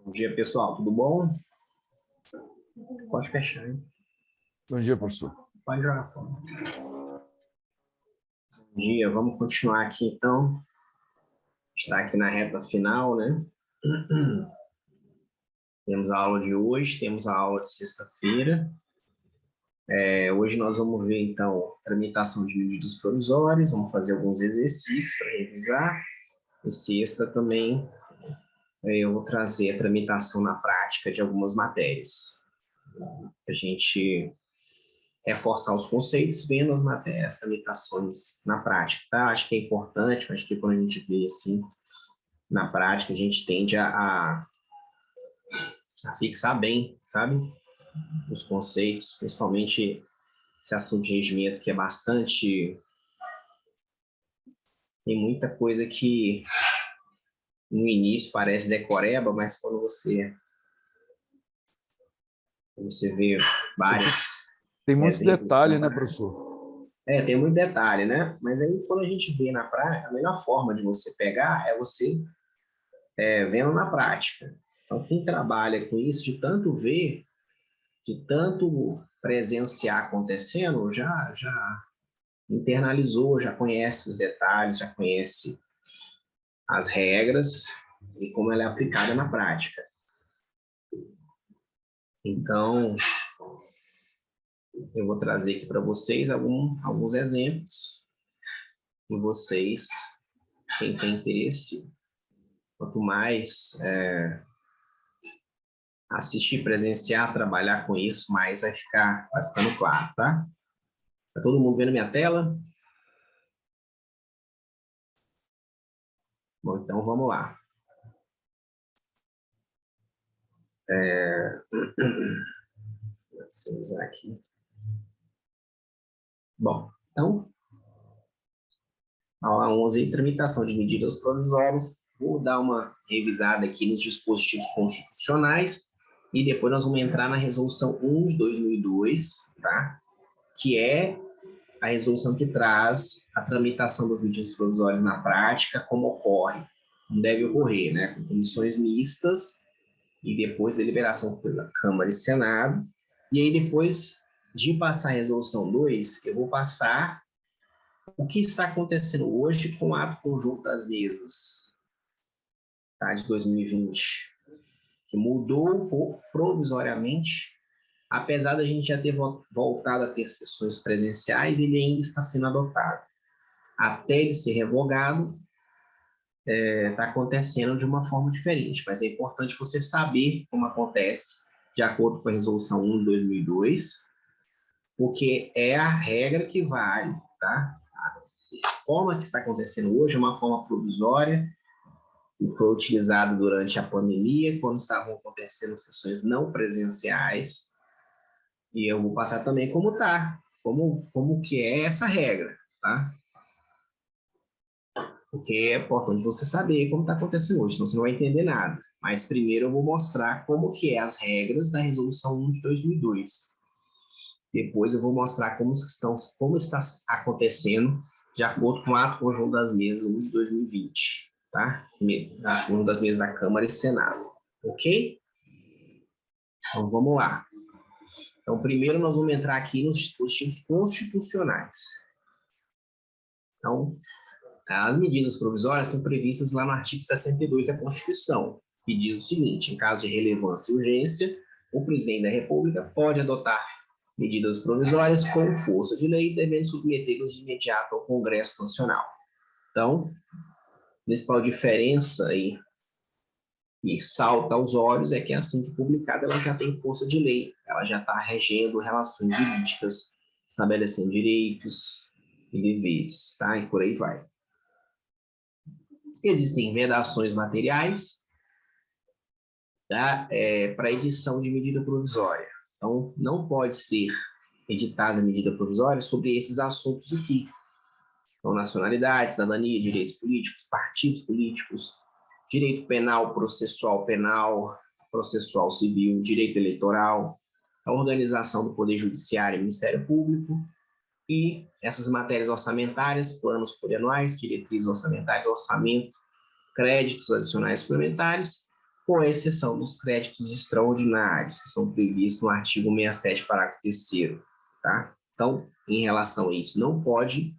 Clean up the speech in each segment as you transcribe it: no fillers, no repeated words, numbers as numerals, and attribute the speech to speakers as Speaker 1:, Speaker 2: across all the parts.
Speaker 1: Bom dia, pessoal. Tudo bom? Pode fechar, hein?
Speaker 2: Bom dia, professor.
Speaker 1: Pode jogar fora. Bom dia. Vamos continuar aqui, então. Está aqui na reta final, né? Temos a aula de hoje, temos a aula de sexta-feira. Hoje nós vamos ver, então, tramitação de medidas provisórias, vamos fazer alguns exercícios para revisar. E sexta também eu vou trazer a tramitação na prática de algumas matérias. A gente reforçar os conceitos, vendo as matérias, as tramitações na prática, tá? Acho que é importante, acho que quando a gente vê assim, na prática, a gente tende a fixar bem, sabe? Os conceitos, principalmente esse assunto de regimento, que é bastante... Tem muita coisa que no início parece decoreba, mas quando você vê vários
Speaker 2: Tem muitos
Speaker 1: exemplos,
Speaker 2: detalhes, né, professor?
Speaker 1: tem muito detalhe, né? Mas aí quando a gente vê na prática, a melhor forma de você pegar é você vendo na prática. Então, quem trabalha com isso, de tanto ver, de tanto presenciar acontecendo, já internalizou, já conhece os detalhes, já conhece as regras e como ela é aplicada na prática. Então, eu vou trazer aqui para vocês alguns exemplos e vocês, quem tem interesse, quanto mais assistir, presenciar, trabalhar com isso, mais vai ficando claro, tá? Tá todo mundo vendo minha tela? Bom, então vamos lá. Deixa eu usar aqui. Bom, então, aula 11, tramitação de medidas provisórias. Vou dar uma revisada aqui nos dispositivos constitucionais e depois nós vamos entrar na resolução 1 de 2002, tá? Que é a resolução que traz a tramitação das medidas provisórias na prática, como ocorre, como deve ocorrer, né? Com comissões mistas e depois deliberação pela Câmara e Senado. E aí, depois de passar a resolução 2, eu vou passar o que está acontecendo hoje com o ato conjunto das mesas, tá, de 2020, que mudou provisoriamente, apesar da gente já ter voltado a ter sessões presenciais, ele ainda está sendo adotado. Até ele ser revogado, está acontecendo de uma forma diferente, mas é importante você saber como acontece, de acordo com a resolução 1 de 2002, porque é a regra que vale, tá? A forma que está acontecendo hoje é uma forma provisória, que foi utilizada durante a pandemia, quando estavam acontecendo sessões não presenciais, e eu vou passar também como tá, como que é essa regra, tá? Porque é importante você saber como está acontecendo hoje, senão você não vai entender nada. Mas primeiro eu vou mostrar como que é as regras da resolução 1 de 2002. Depois eu vou mostrar como está acontecendo de acordo com o ato conjunto das mesas 1 de 2020, tá? Uma das mesas da Câmara e Senado, ok? Então vamos lá. Então primeiro nós vamos entrar aqui nos dispositivos constitucionais. Então, as medidas provisórias estão previstas lá no artigo 62 da Constituição, que diz o seguinte: em caso de relevância e urgência, o presidente da República pode adotar medidas provisórias com força de lei, devendo submetê-las de imediato ao Congresso Nacional. Então, a principal diferença aí, e salta aos olhos, é que assim que publicada, ela já tem força de lei, ela já está regendo relações jurídicas, estabelecendo direitos e deveres, tá? E por aí vai. Existem vedações materiais, tá? Para edição de medida provisória. Então, não pode ser editada medida provisória sobre esses assuntos aqui. Então, nacionalidade, cidadania, direitos políticos, partidos políticos, direito penal, processual civil, direito eleitoral, a organização do Poder Judiciário e Ministério Público, e essas matérias orçamentárias, planos plurianuais, diretrizes orçamentárias, orçamento, créditos adicionais suplementares com exceção dos créditos extraordinários, que são previstos no artigo 67, parágrafo 3º, tá? Então, em relação a isso, não pode,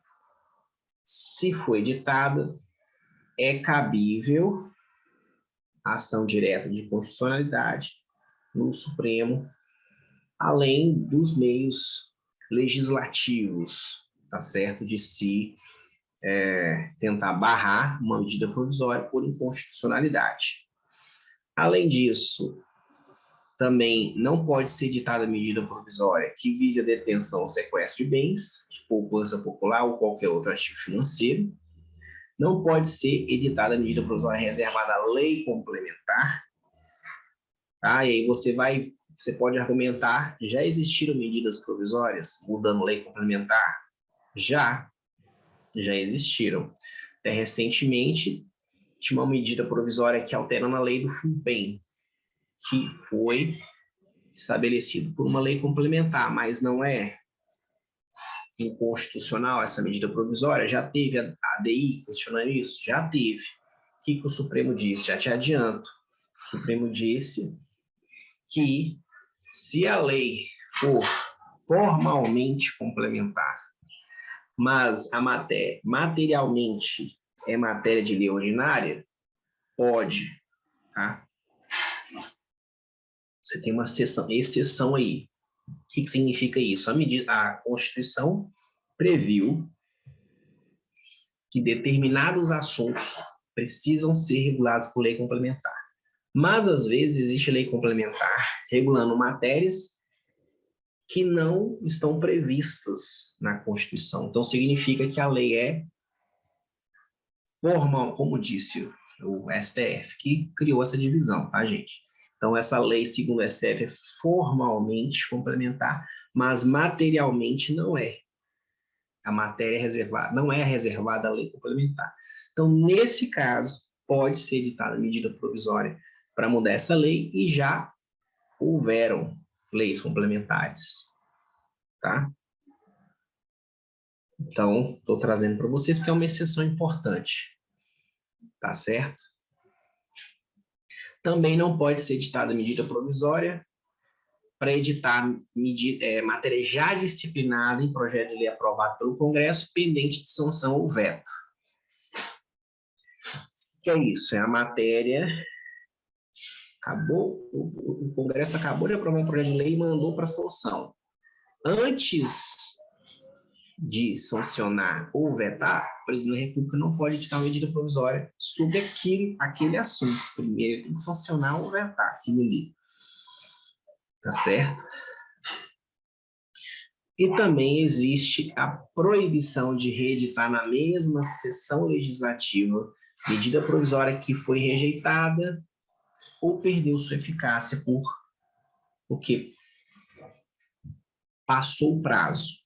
Speaker 1: se for editada, é cabível a ação direta de constitucionalidade no Supremo, além dos meios legislativos, tá certo? De se tentar barrar uma medida provisória por inconstitucionalidade. Além disso, também não pode ser editada medida provisória que vise a detenção ou sequestro de bens, de poupança popular ou qualquer outro ativo financeiro. Não pode ser editada medida provisória reservada à lei complementar. Tá? E aí você pode argumentar, já existiram medidas provisórias mudando lei complementar? Já existiram. Até recentemente, tinha uma medida provisória que alterando a lei do FUNPEN, que foi estabelecido por uma lei complementar, mas não é inconstitucional essa medida provisória. Já teve a ADI questionando isso? Já teve. O que o Supremo disse? Já te adianto. O Supremo disse que se a lei for formalmente complementar, mas a matéria materialmente é matéria de lei ordinária, pode, tá? Você tem uma exceção aí. O que significa isso? A Constituição previu que determinados assuntos precisam ser regulados por lei complementar. Mas, às vezes, existe lei complementar regulando matérias que não estão previstas na Constituição. Então, significa que a lei é formal, como disse o STF, que criou essa divisão, tá, gente? Então, essa lei, segundo o STF, é formalmente complementar, mas materialmente não é. A matéria reservada, não é reservada à lei complementar. Então, nesse caso, pode ser editada medida provisória para mudar essa lei e já houveram leis complementares, tá? Então, estou trazendo para vocês porque é uma exceção importante, tá certo? Também não pode ser editada medida provisória para editar matéria já disciplinada em projeto de lei aprovado pelo Congresso, pendente de sanção ou veto. O que é isso? É a matéria... o Congresso acabou de aprovar um projeto de lei e mandou para sanção. Antes de sancionar ou vetar, o presidente da República não pode editar uma medida provisória sobre aquele assunto. Primeiro, ele tem que sancionar ou vetar aquilo ali. Tá certo? E também existe a proibição de reeditar na mesma sessão legislativa medida provisória que foi rejeitada ou perdeu sua eficácia porque passou o prazo,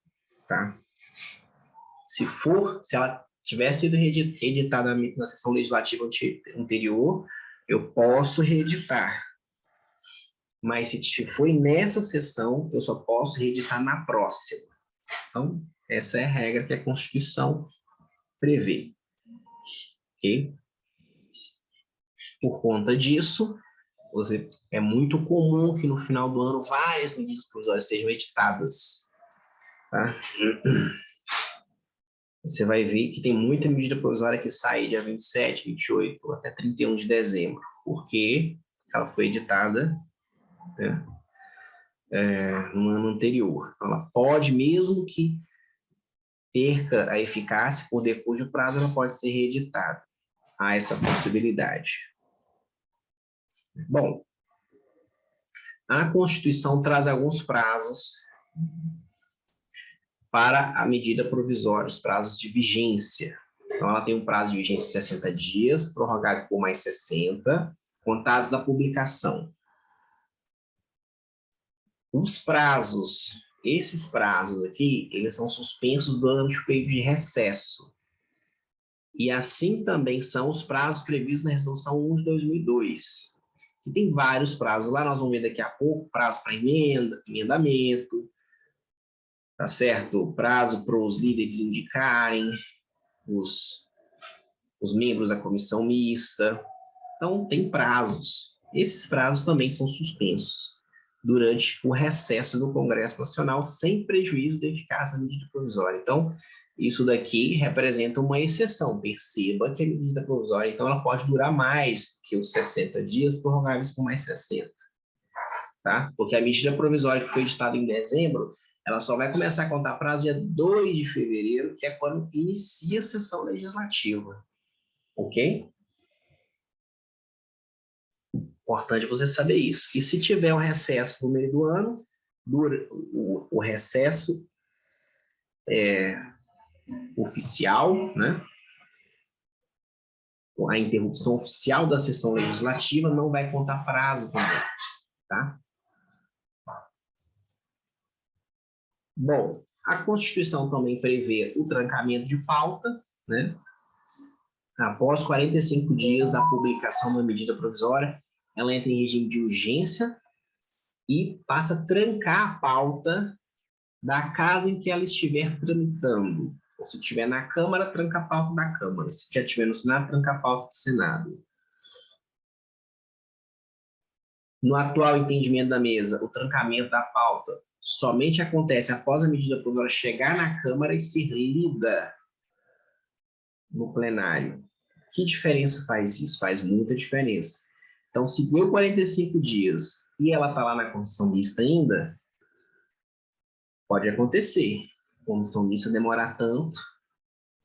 Speaker 1: tá? Se ela tivesse sido editada na sessão legislativa anterior, eu posso reeditar. Mas se foi nessa sessão, eu só posso reeditar na próxima. Então, essa é a regra que a Constituição prevê. Ok? Por conta disso, é muito comum que no final do ano várias medidas provisórias sejam editadas. Tá? Você vai ver que tem muita medida provisória que sai dia 27, 28 ou até 31 de dezembro, porque ela foi editada, né, no ano anterior. Então, ela pode, mesmo que perca a eficácia por depois do prazo, ela pode ser reeditada. Há essa possibilidade. Bom, a Constituição traz alguns prazos para a medida provisória, os prazos de vigência. Então, ela tem um prazo de vigência de 60 dias, prorrogável por mais 60, contados da publicação. Esses prazos aqui, eles são suspensos durante o período de recesso. E assim também são os prazos previstos na Resolução 1 de 2002, que tem vários prazos. Lá nós vamos ver daqui a pouco, prazo para emendamento, tá certo? Prazo para os líderes indicarem os membros da comissão mista. Então, tem prazos. Esses prazos também são suspensos durante o recesso do Congresso Nacional, sem prejuízo da eficácia da medida provisória. Então, isso daqui representa uma exceção. Perceba que a medida provisória, então, ela pode durar mais que os 60 dias, prorrogáveis por mais 60. Tá? Porque a medida provisória que foi editada em dezembro, ela só vai começar a contar prazo dia 2 de fevereiro, que é quando inicia a sessão legislativa. Ok? Importante você saber isso. E se tiver um recesso no meio do ano, o recesso oficial, né? A interrupção oficial da sessão legislativa não vai contar prazo também, tá? Bom, a Constituição também prevê o trancamento de pauta, né? Após 45 dias da publicação da medida provisória, ela entra em regime de urgência e passa a trancar a pauta da casa em que ela estiver tramitando. Ou se estiver na Câmara, tranca a pauta da Câmara. Se já estiver no Senado, tranca a pauta do Senado. No atual entendimento da mesa, o trancamento da pauta somente acontece após a medida provisória chegar na Câmara e ser lida no plenário. Que diferença faz isso? Faz muita diferença. Então, se deu 45 dias e ela está lá na comissão mista ainda, pode acontecer. A comissão mista demorar tanto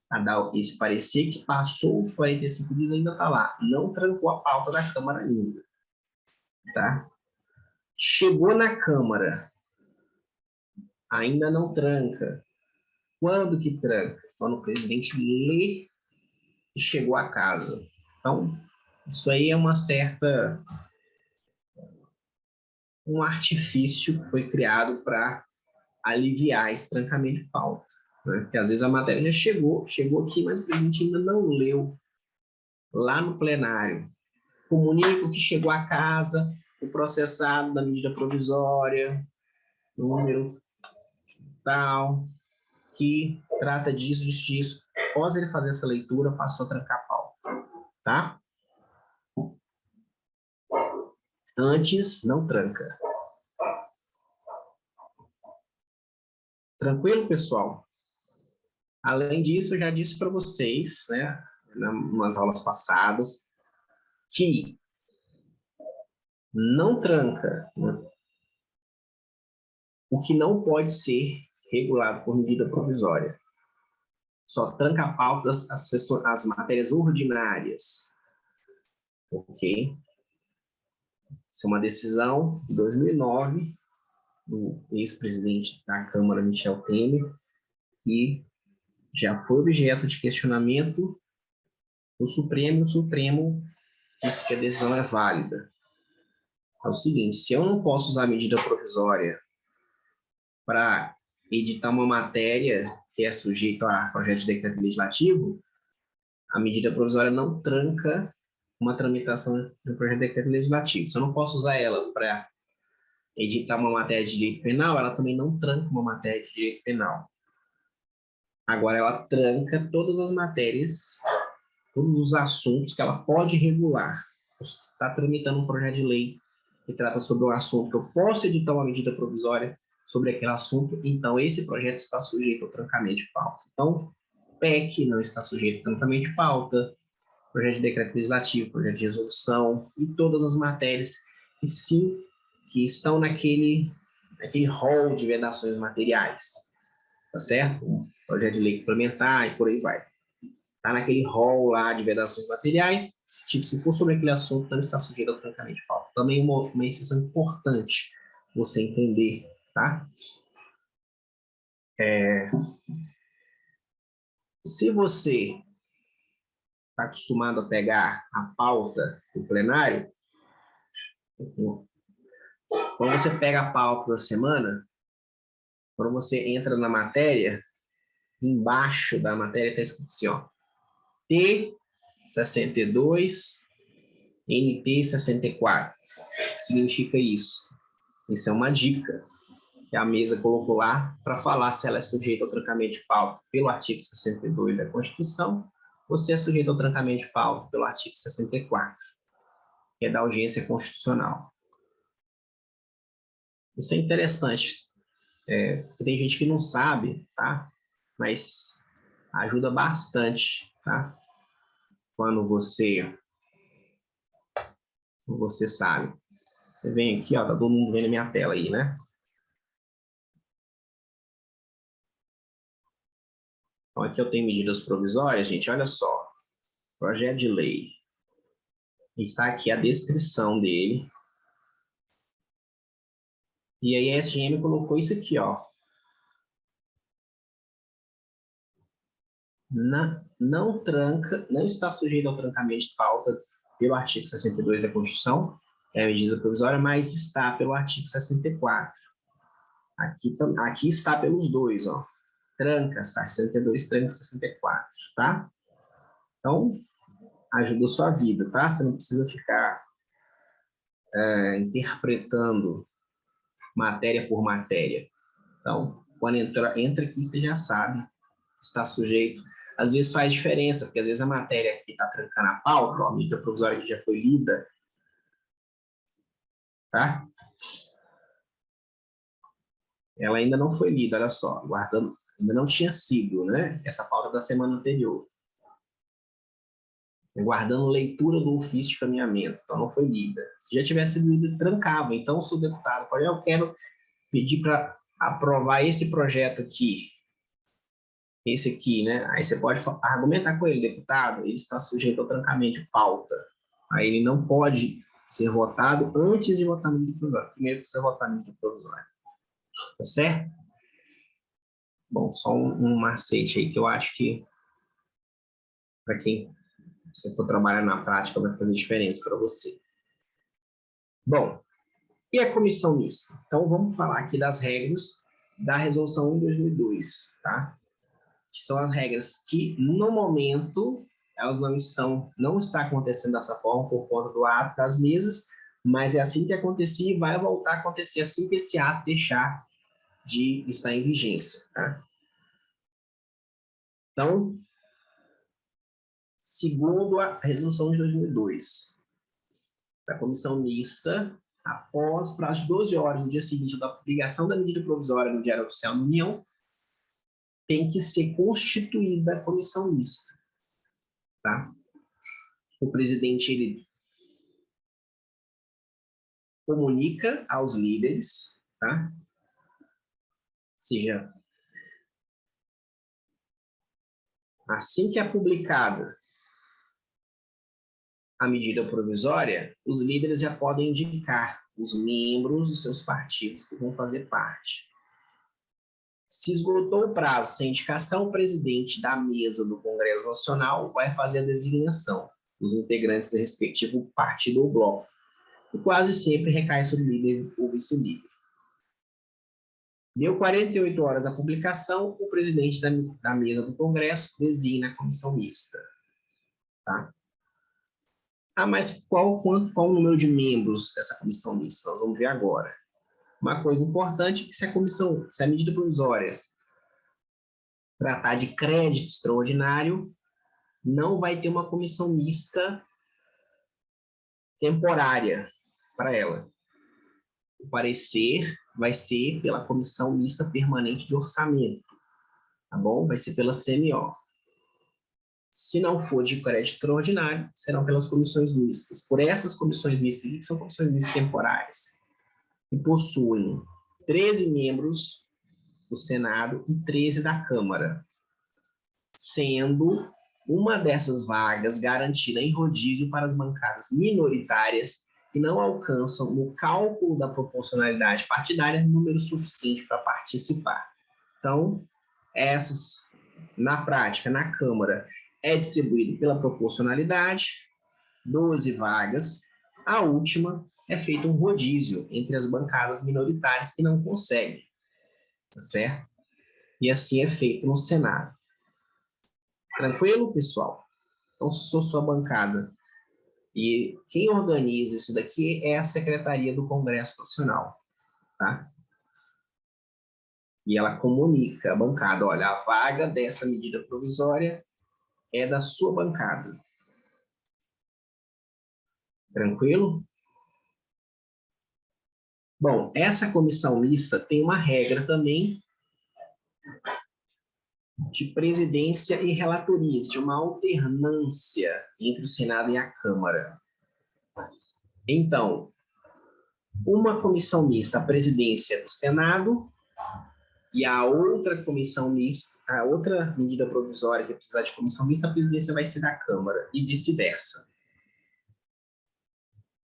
Speaker 1: a dar esse parecer que passou os 45 dias e ainda está lá. Não trancou a pauta da Câmara ainda. Tá? Chegou na Câmara, ainda não tranca. Quando que tranca? Quando o presidente lê e chegou a casa. Então, isso aí é um artifício que foi criado para aliviar esse trancamento de pauta. Né? Porque às vezes a matéria já chegou aqui, mas o presidente ainda não leu lá no plenário. Comunica o que chegou a casa, o processado da medida provisória, número tal, que trata disso. Após ele fazer essa leitura, passou a trancar a pauta. Tá? Antes, não tranca. Tranquilo, pessoal? Além disso, eu já disse para vocês, né, nas aulas passadas, que não tranca, né, o que não pode ser regulado por medida provisória. Só tranca a pauta as matérias ordinárias. Ok? Isso é uma decisão de 2009 do ex-presidente da Câmara, Michel Temer, e já foi objeto de questionamento no Supremo, e o Supremo disse que a decisão é válida. É o seguinte, se eu não posso usar a medida provisória para editar uma matéria que é sujeita a projeto de decreto legislativo, a medida provisória não tranca uma tramitação de um projeto de decreto legislativo. Se eu não posso usar ela para editar uma matéria de direito penal, ela também não tranca uma matéria de direito penal. Agora, ela tranca todas as matérias, todos os assuntos que ela pode regular. Você está tramitando um projeto de lei que trata sobre um assunto que eu posso editar uma medida provisória sobre aquele assunto, então esse projeto está sujeito ao trancamento de pauta. Então, PEC não está sujeito ao trancamento de pauta, projeto de decreto legislativo, projeto de resolução e todas as matérias que sim, que estão naquele rol de vedações materiais, tá certo? Projeto de lei complementar e por aí vai. Está naquele rol lá de vedações materiais, se for sobre aquele assunto, não está sujeito ao trancamento de pauta. Também uma exceção importante você entender, tá? Se você está acostumado a pegar a pauta do plenário, quando você pega a pauta da semana, quando você entra na matéria, embaixo da matéria está escrito assim, ó, T62, NT64. Significa isso. Isso é uma dica que a mesa colocou lá para falar se ela é sujeita ao trancamento de pauta pelo artigo 62 da Constituição ou se é sujeita ao trancamento de pauta pelo artigo 64. que é da audiência constitucional. Isso é interessante, porque tem gente que não sabe, tá? Mas ajuda bastante, tá? Quando você sabe. Você vem aqui, ó, tá todo mundo vendo minha tela aí, né? Então, aqui eu tenho medidas provisórias, gente, olha só. Projeto de lei. Está aqui a descrição dele. E aí a SGM colocou isso aqui, ó. Não tranca, não está sujeito ao trancamento de pauta pelo artigo 62 da Constituição, é a medida provisória, mas está pelo artigo 64. Aqui está pelos dois, ó. Tranca 62, tranca 64, tá? Então, ajuda a sua vida, tá? Você não precisa ficar interpretando matéria por matéria. Então, quando entra aqui, você já sabe, está sujeito. Às vezes faz diferença, porque às vezes a matéria que está trancando a pauta, ó, a medida provisória que já foi lida, tá? Ela ainda não foi lida, olha só, guardando, ainda não tinha sido, né? Essa pauta da semana anterior. Guardando leitura do ofício de caminhamento, então não foi lida. Se já tivesse sido lida, trancava. Então, se o deputado pode, eu quero pedir para aprovar esse projeto aqui, esse aqui, né? Aí você pode argumentar com ele, deputado, ele está sujeito ao trancamento de pauta. Aí ele não pode ser votado antes de votar no medida provisória. Primeiro precisa votar no medida provisória. Tá certo? Bom, só um macete aí que eu acho que para quem você for trabalhar na prática vai fazer diferença para você. Bom, e a comissão mista? Então vamos falar aqui das regras da resolução 1 de 2002, tá? Que são as regras que, no momento, elas não está acontecendo dessa forma por conta do ato das mesas, mas é assim que acontecia e vai voltar a acontecer assim que esse ato deixar de estar em vigência, tá? Então, segundo a resolução de 2002, a comissão mista, após o prazo de 12 horas no dia seguinte da publicação da medida provisória no Diário Oficial da União, tem que ser constituída a comissão mista, tá? O presidente, ele comunica aos líderes, tá? Ou seja, assim que é publicada a medida provisória, os líderes já podem indicar os membros dos seus partidos que vão fazer parte. Se esgotou o prazo sem indicação, o presidente da mesa do Congresso Nacional vai fazer a designação dos integrantes do respectivo partido ou bloco, e quase sempre recai sobre o líder ou vice-líder. Deu 48 horas da publicação, o presidente da mesa do Congresso designa a comissão mista. Tá? Ah, mas qual o número de membros dessa comissão mista? Nós vamos ver agora. Uma coisa importante é que se a medida provisória tratar de crédito extraordinário, não vai ter uma comissão mista temporária para ela. O parecer vai ser pela comissão mista permanente de orçamento, tá bom? Vai ser pela CMO. Se não for de crédito extraordinário, serão pelas comissões mistas. Por essas comissões mistas, que são comissões mistas temporárias, que possuem 13 membros do Senado e 13 da Câmara, sendo uma dessas vagas garantida em rodízio para as bancadas minoritárias que não alcançam, no cálculo da proporcionalidade partidária, número suficiente para participar. Então, essas, na prática, na Câmara, é distribuído pela proporcionalidade, 12 vagas. A última é feito um rodízio entre as bancadas minoritárias que não conseguem, tá certo? E assim é feito no Senado. Tranquilo, pessoal? Então, se sou sua bancada e quem organiza isso daqui é a Secretaria do Congresso Nacional, tá? E ela comunica a bancada, olha, a vaga dessa medida provisória é da sua bancada. Tranquilo? Bom, essa comissão mista tem uma regra também de presidência e relatorias, de uma alternância entre o Senado e a Câmara. Então, uma comissão mista, a presidência do Senado, e a outra comissão mista, a outra medida provisória que precisar de comissão mista, a presidência vai ser da Câmara, e vice-versa.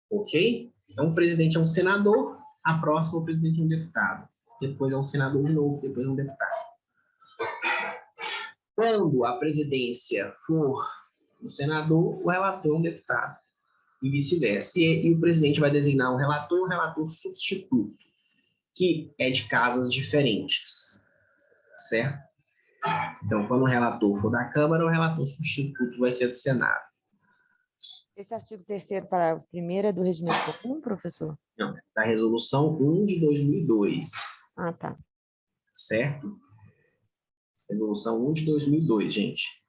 Speaker 1: Ok? Então, o presidente é um senador, a próxima o presidente é um deputado. Depois é um senador de novo, depois é um deputado. Quando a presidência for um senador, o relator é um deputado. E vice-versa. E o presidente vai designar um relator e um relator substituto, que é de casas diferentes. Certo? Então, quando o relator for da Câmara, o relator substituto vai ser do Senado.
Speaker 3: Esse artigo 3º, parágrafo 1º, é do regimento comum, professor?
Speaker 1: Não, da Resolução 1 de 2002.
Speaker 3: Ah, tá.
Speaker 1: Certo? Resolução 1 de 2002, gente.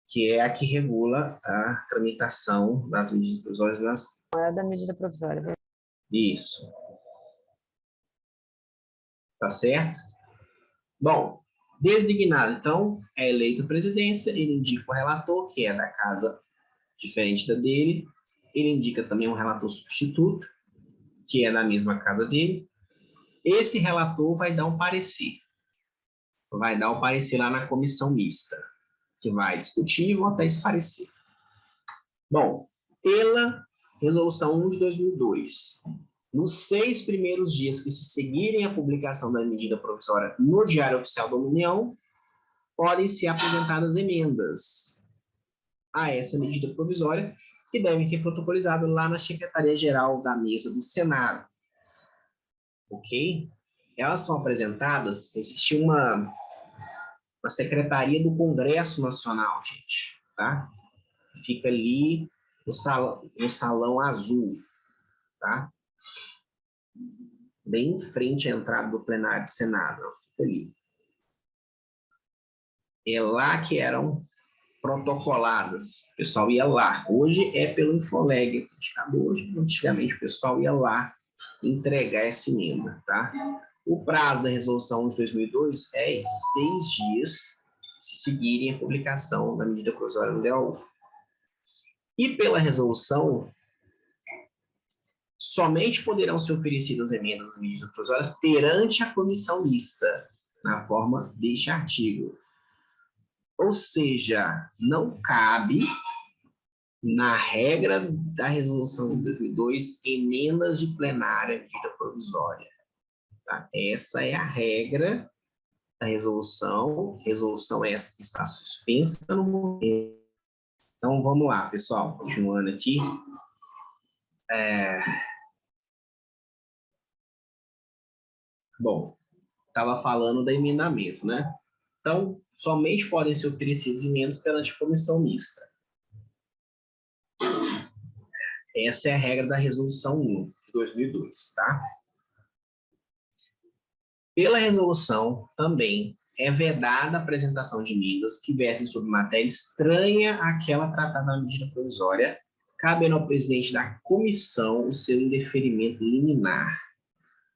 Speaker 1: Que é a que regula a tramitação das medidas provisórias nas...
Speaker 3: É da medida provisória.
Speaker 1: Isso. Tá certo? Bom, designado, então, é eleito a presidência, ele indica o relator, que é da casa diferente da dele, ele indica também um relator substituto, que é da mesma casa dele. Esse relator vai dar um parecer. Vai dar o parecer lá na comissão mista, que vai discutir e votar esse parecer. Bom, pela Resolução 1 de 2002, nos 6 primeiros dias que se seguirem a publicação da medida provisória no Diário Oficial da União, podem ser apresentadas emendas a essa medida provisória, que devem ser protocolizadas lá na Secretaria-Geral da Mesa do Senado. Ok? Elas são apresentadas, existe uma secretaria do Congresso Nacional, gente, tá? Fica ali no salão azul, tá? Bem em frente à entrada do plenário do Senado, fica ali. É lá que eram protocoladas, o pessoal ia lá. Hoje é pelo Infoleg, hoje, antigamente o pessoal ia lá entregar essa emenda, tá? O prazo da resolução de 2002 é 6 dias, se seguirem a publicação da medida provisória no DAU. E pela resolução, somente poderão ser oferecidas emendas às medidas provisórias perante a comissão mista, na forma deste artigo. Ou seja, não cabe, na regra da resolução de 2002, emendas de plenária à medida provisória. Tá? Essa é a regra da resolução. Resolução essa que está suspensa no momento. Então, vamos lá, pessoal. Continuando aqui. Bom, estava falando do emendamento, né? Então, somente podem ser oferecidas emendas perante a comissão mista. Essa é a regra da Resolução 1 de 2002, tá? Pela resolução, também é vedada a apresentação de emendas que versem sobre matéria estranha àquela tratada na medida provisória, cabendo ao presidente da comissão o seu indeferimento liminar.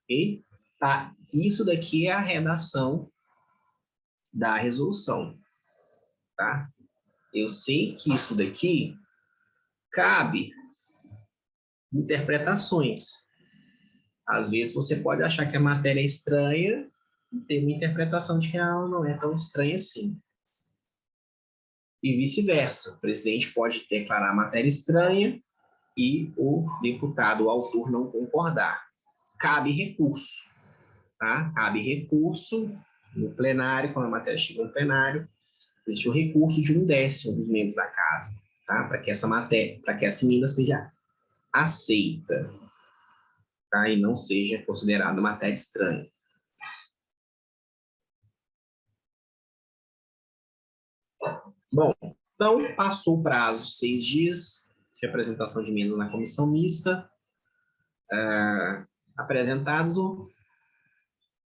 Speaker 1: Ok? Tá? Isso daqui é a redação da resolução. Tá? Eu sei que isso daqui cabe interpretações. Às vezes você pode achar que a matéria é estranha e ter uma interpretação de que ela não é tão estranha assim. E vice-versa. O presidente pode declarar a matéria estranha e o deputado, o autor, não concordar. Cabe recurso. Tá? Cabe recurso no plenário, quando a matéria chega no plenário, existe o recurso de 1/10 dos membros da casa, tá? Para que essa matéria, para que essa emenda seja aceita, tá? E não seja considerada matéria estranha. Bom, então passou o prazo, 6 dias de apresentação de emendas na comissão mista. Apresentados,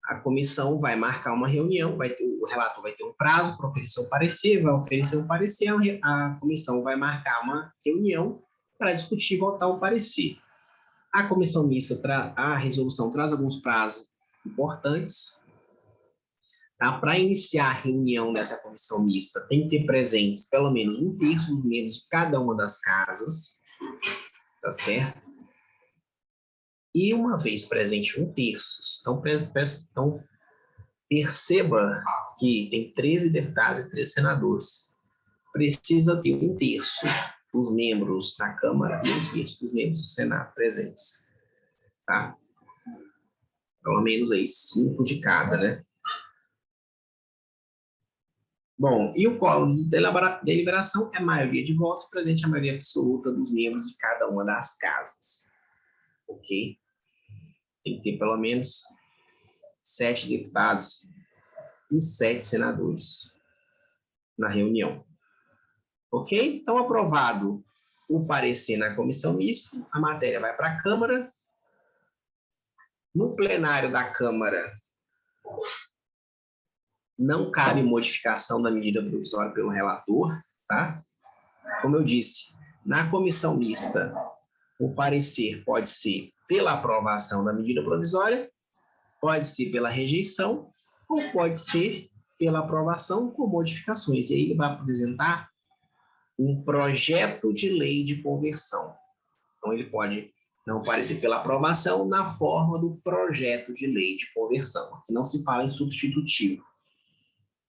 Speaker 1: a comissão vai marcar uma reunião, o relator vai ter um prazo para oferecer o parecer, vai oferecer o parecer, a comissão vai marcar uma reunião para discutir e votar o parecer. A comissão mista, a resolução traz alguns prazos importantes. Tá? Para iniciar a reunião dessa comissão mista, tem que ter presentes pelo menos 1/3 dos membros de cada uma das casas, tá certo? E uma vez presente 1/3, então perceba que tem 13 deputados e 3 senadores. Precisa ter 1/3 dos membros da Câmara e 1/3 dos membros do Senado presentes. Tá? Pelo menos aí 5 de cada, né? Bom, e o quórum de deliberação é a maioria de votos, presente a maioria absoluta dos membros de cada uma das casas. Ok? Tem que ter pelo menos 7 deputados e 7 senadores na reunião. Ok? Então, aprovado o parecer na comissão mista, a matéria vai para a Câmara. No plenário da Câmara, não cabe modificação da medida provisória pelo relator, tá? Como eu disse, na comissão mista, o parecer pode ser pela aprovação da medida provisória, pode ser pela rejeição, ou pode ser pela aprovação com modificações. E aí ele vai apresentar um projeto de lei de conversão. Então, ele pode não parecer pela aprovação na forma do projeto de lei de conversão. Aqui não se fala em substitutivo.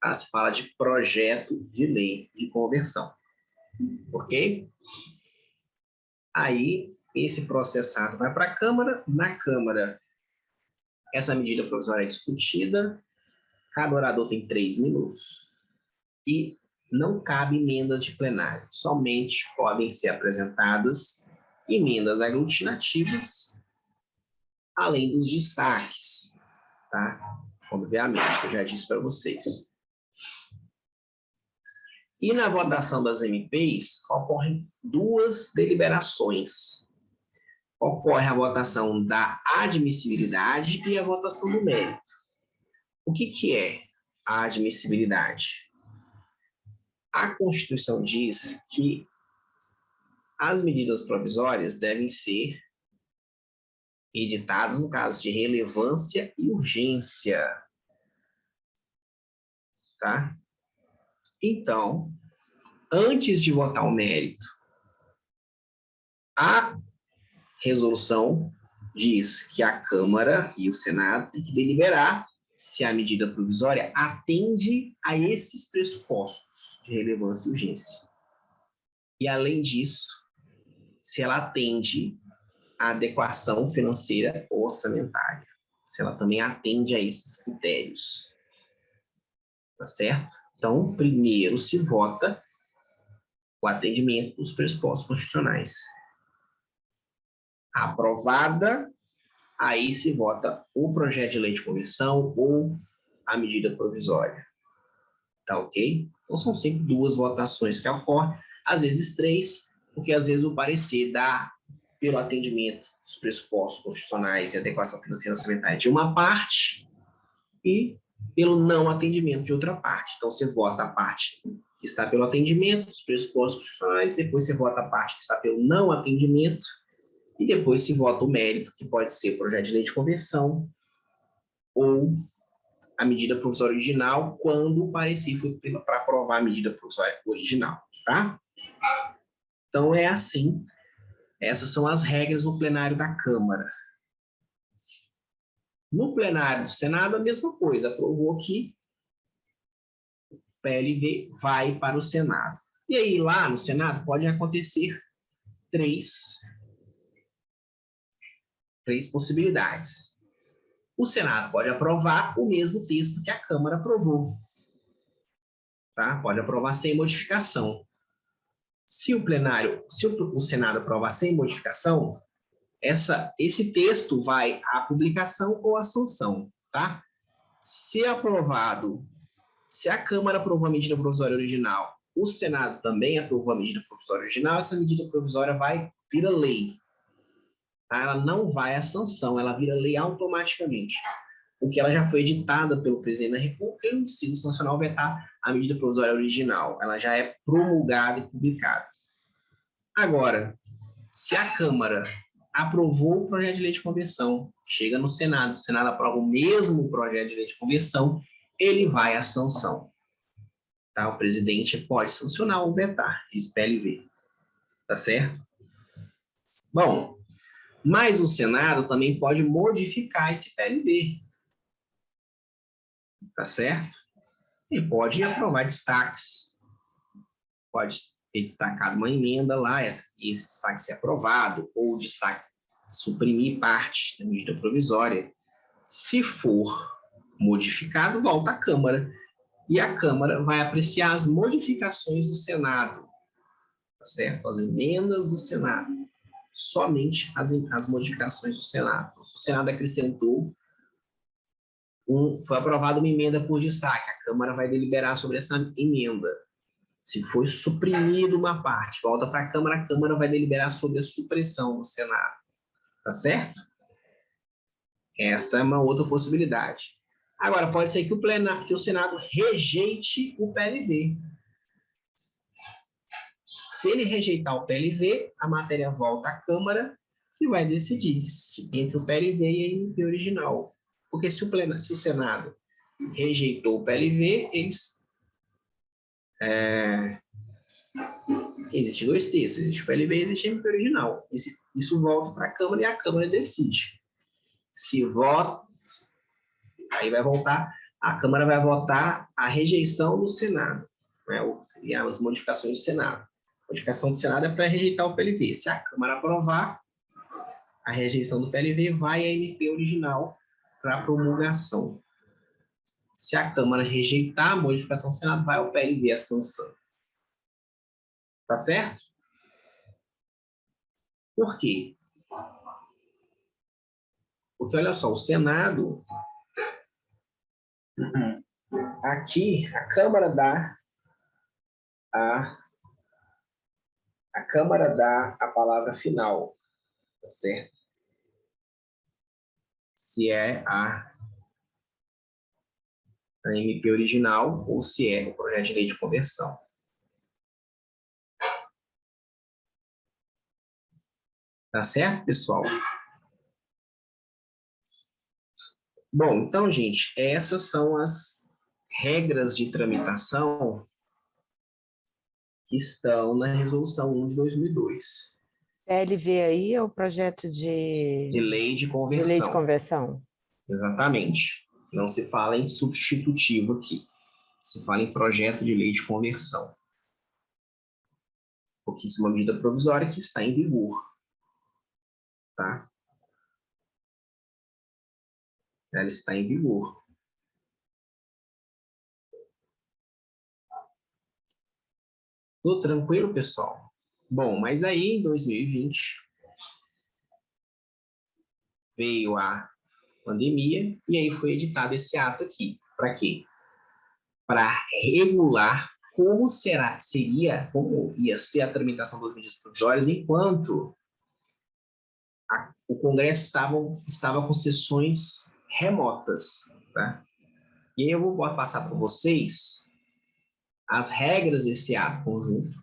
Speaker 1: Tá? Se fala de projeto de lei de conversão. Ok? Aí, esse processado vai para a Câmara. Na Câmara, essa medida provisória é discutida. Cada orador tem 3 minutos. E não cabe emendas de plenário. Somente podem ser apresentadas emendas aglutinativas, além dos destaques, tá? Obviamente, que eu já disse para vocês. E na votação das MPs, ocorrem 2 deliberações. Ocorre a votação da admissibilidade e a votação do mérito. O que é a admissibilidade? A Constituição diz que as medidas provisórias devem ser editadas no caso de relevância e urgência. Tá? Então, antes de votar o mérito, a resolução diz que a Câmara e o Senado têm que deliberar se a medida provisória atende a esses pressupostos de relevância e urgência. E, além disso, se ela atende à adequação financeira ou orçamentária. Se ela também atende a esses critérios. Tá certo? Então, primeiro se vota o atendimento dos pressupostos constitucionais. Aprovada, aí se vota o projeto de lei de conversão ou a medida provisória. Tá ok? Então, são sempre 2 votações que ocorrem, às vezes 3, porque às vezes o parecer dá pelo atendimento dos pressupostos constitucionais e adequação financeira orçamentária de uma parte e pelo não atendimento de outra parte. Então, você vota a parte que está pelo atendimento dos pressupostos constitucionais, depois você vota a parte que está pelo não atendimento e depois se vota o mérito, que pode ser o projeto de lei de conversão ou a medida provisória original, quando o parecer foi para aprovar a medida provisória original, tá? Então, é assim. Essas são as regras do plenário da Câmara. No plenário do Senado, a mesma coisa. Aprovou que o PLV vai para o Senado. E aí, lá no Senado, pode acontecer 3 possibilidades. O Senado pode aprovar o mesmo texto que a Câmara aprovou. Tá? Pode aprovar sem modificação. Se o Senado aprovar sem modificação, esse texto vai à publicação ou à sanção, tá? Se aprovado, se a Câmara aprovou a medida provisória original, o Senado também aprovou a medida provisória original, essa medida provisória vira lei. Tá? Ela não vai à sanção, ela vira lei automaticamente. Porque ela já foi editada pelo presidente da República, ele não precisa sancionar ou vetar a medida provisória original. Ela já é promulgada e publicada. Agora, Se a Câmara aprovou o projeto de lei de conversão, chega no Senado, o Senado aprova o mesmo projeto de lei de conversão, ele vai à sanção. Tá? O presidente pode sancionar ou vetar, diz PLV. Tá certo? Bom, mas o Senado também pode modificar esse PLV. Tá certo? Ele pode aprovar destaques. Pode ter destacado uma emenda lá, esse destaque ser aprovado, ou destaque suprimir parte da medida provisória. Se for modificado, volta à Câmara. E a Câmara vai apreciar as modificações do Senado. Tá certo? As emendas do Senado. Somente as modificações do Senado. Se o Senado acrescentou, foi aprovada uma emenda por destaque, a Câmara vai deliberar sobre essa emenda. Se foi suprimida uma parte, volta para a Câmara vai deliberar sobre a supressão do Senado. Tá certo? Essa é uma outra possibilidade. Agora, pode ser que o Senado rejeite o PLV. Se ele rejeitar o PLV, a matéria volta à Câmara, que vai decidir entre o PLV e a MP original. Porque se o Senado rejeitou o PLV, existe dois textos, existe o PLV e existe a MP original. Isso volta para a Câmara e a Câmara decide. Se vota, aí vai voltar, a Câmara vai votar a rejeição do Senado, né, e as modificações do Senado. A modificação do Senado é para rejeitar o PLV. Se a Câmara aprovar a rejeição do PLV, vai à MP original para promulgação. Se a Câmara rejeitar a modificação do Senado, vai ao PLV a sanção. Tá certo? Por quê? Porque, olha só, o Senado, aqui, a Câmara dá a palavra final, tá certo? Se é a MP original ou se é o projeto de lei de conversão. Tá certo, pessoal? Bom, então, gente, essas são as regras de tramitação que estão na Resolução 1 de 2002.
Speaker 3: PLV aí é o projeto
Speaker 1: De lei de
Speaker 3: de
Speaker 1: conversão.
Speaker 3: lei de conversão.
Speaker 1: Exatamente. Não se fala em substitutivo aqui. Se fala em projeto de lei de conversão. Porque isso é uma medida provisória que está em vigor. Tá? Ela está em vigor. Tudo tranquilo, pessoal? Bom, mas aí em 2020 veio a pandemia e aí foi editado esse ato aqui. Para quê? Para regular como ia ser a tramitação das medidas provisórias enquanto o Congresso estava com sessões remotas. Tá? E aí eu vou passar para vocês as regras desse ato conjunto,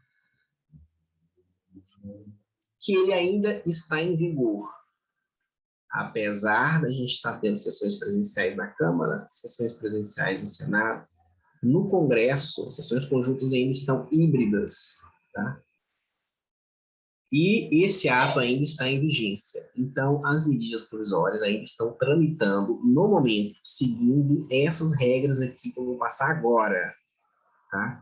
Speaker 1: que ele ainda está em vigor. Apesar da gente estar tendo sessões presenciais na Câmara, sessões presenciais no Senado, no Congresso, as sessões conjuntas ainda estão híbridas. Tá? E esse ato ainda está em vigência. Então, as medidas provisórias ainda estão tramitando no momento, seguindo essas regras aqui que eu vou passar agora. Tá?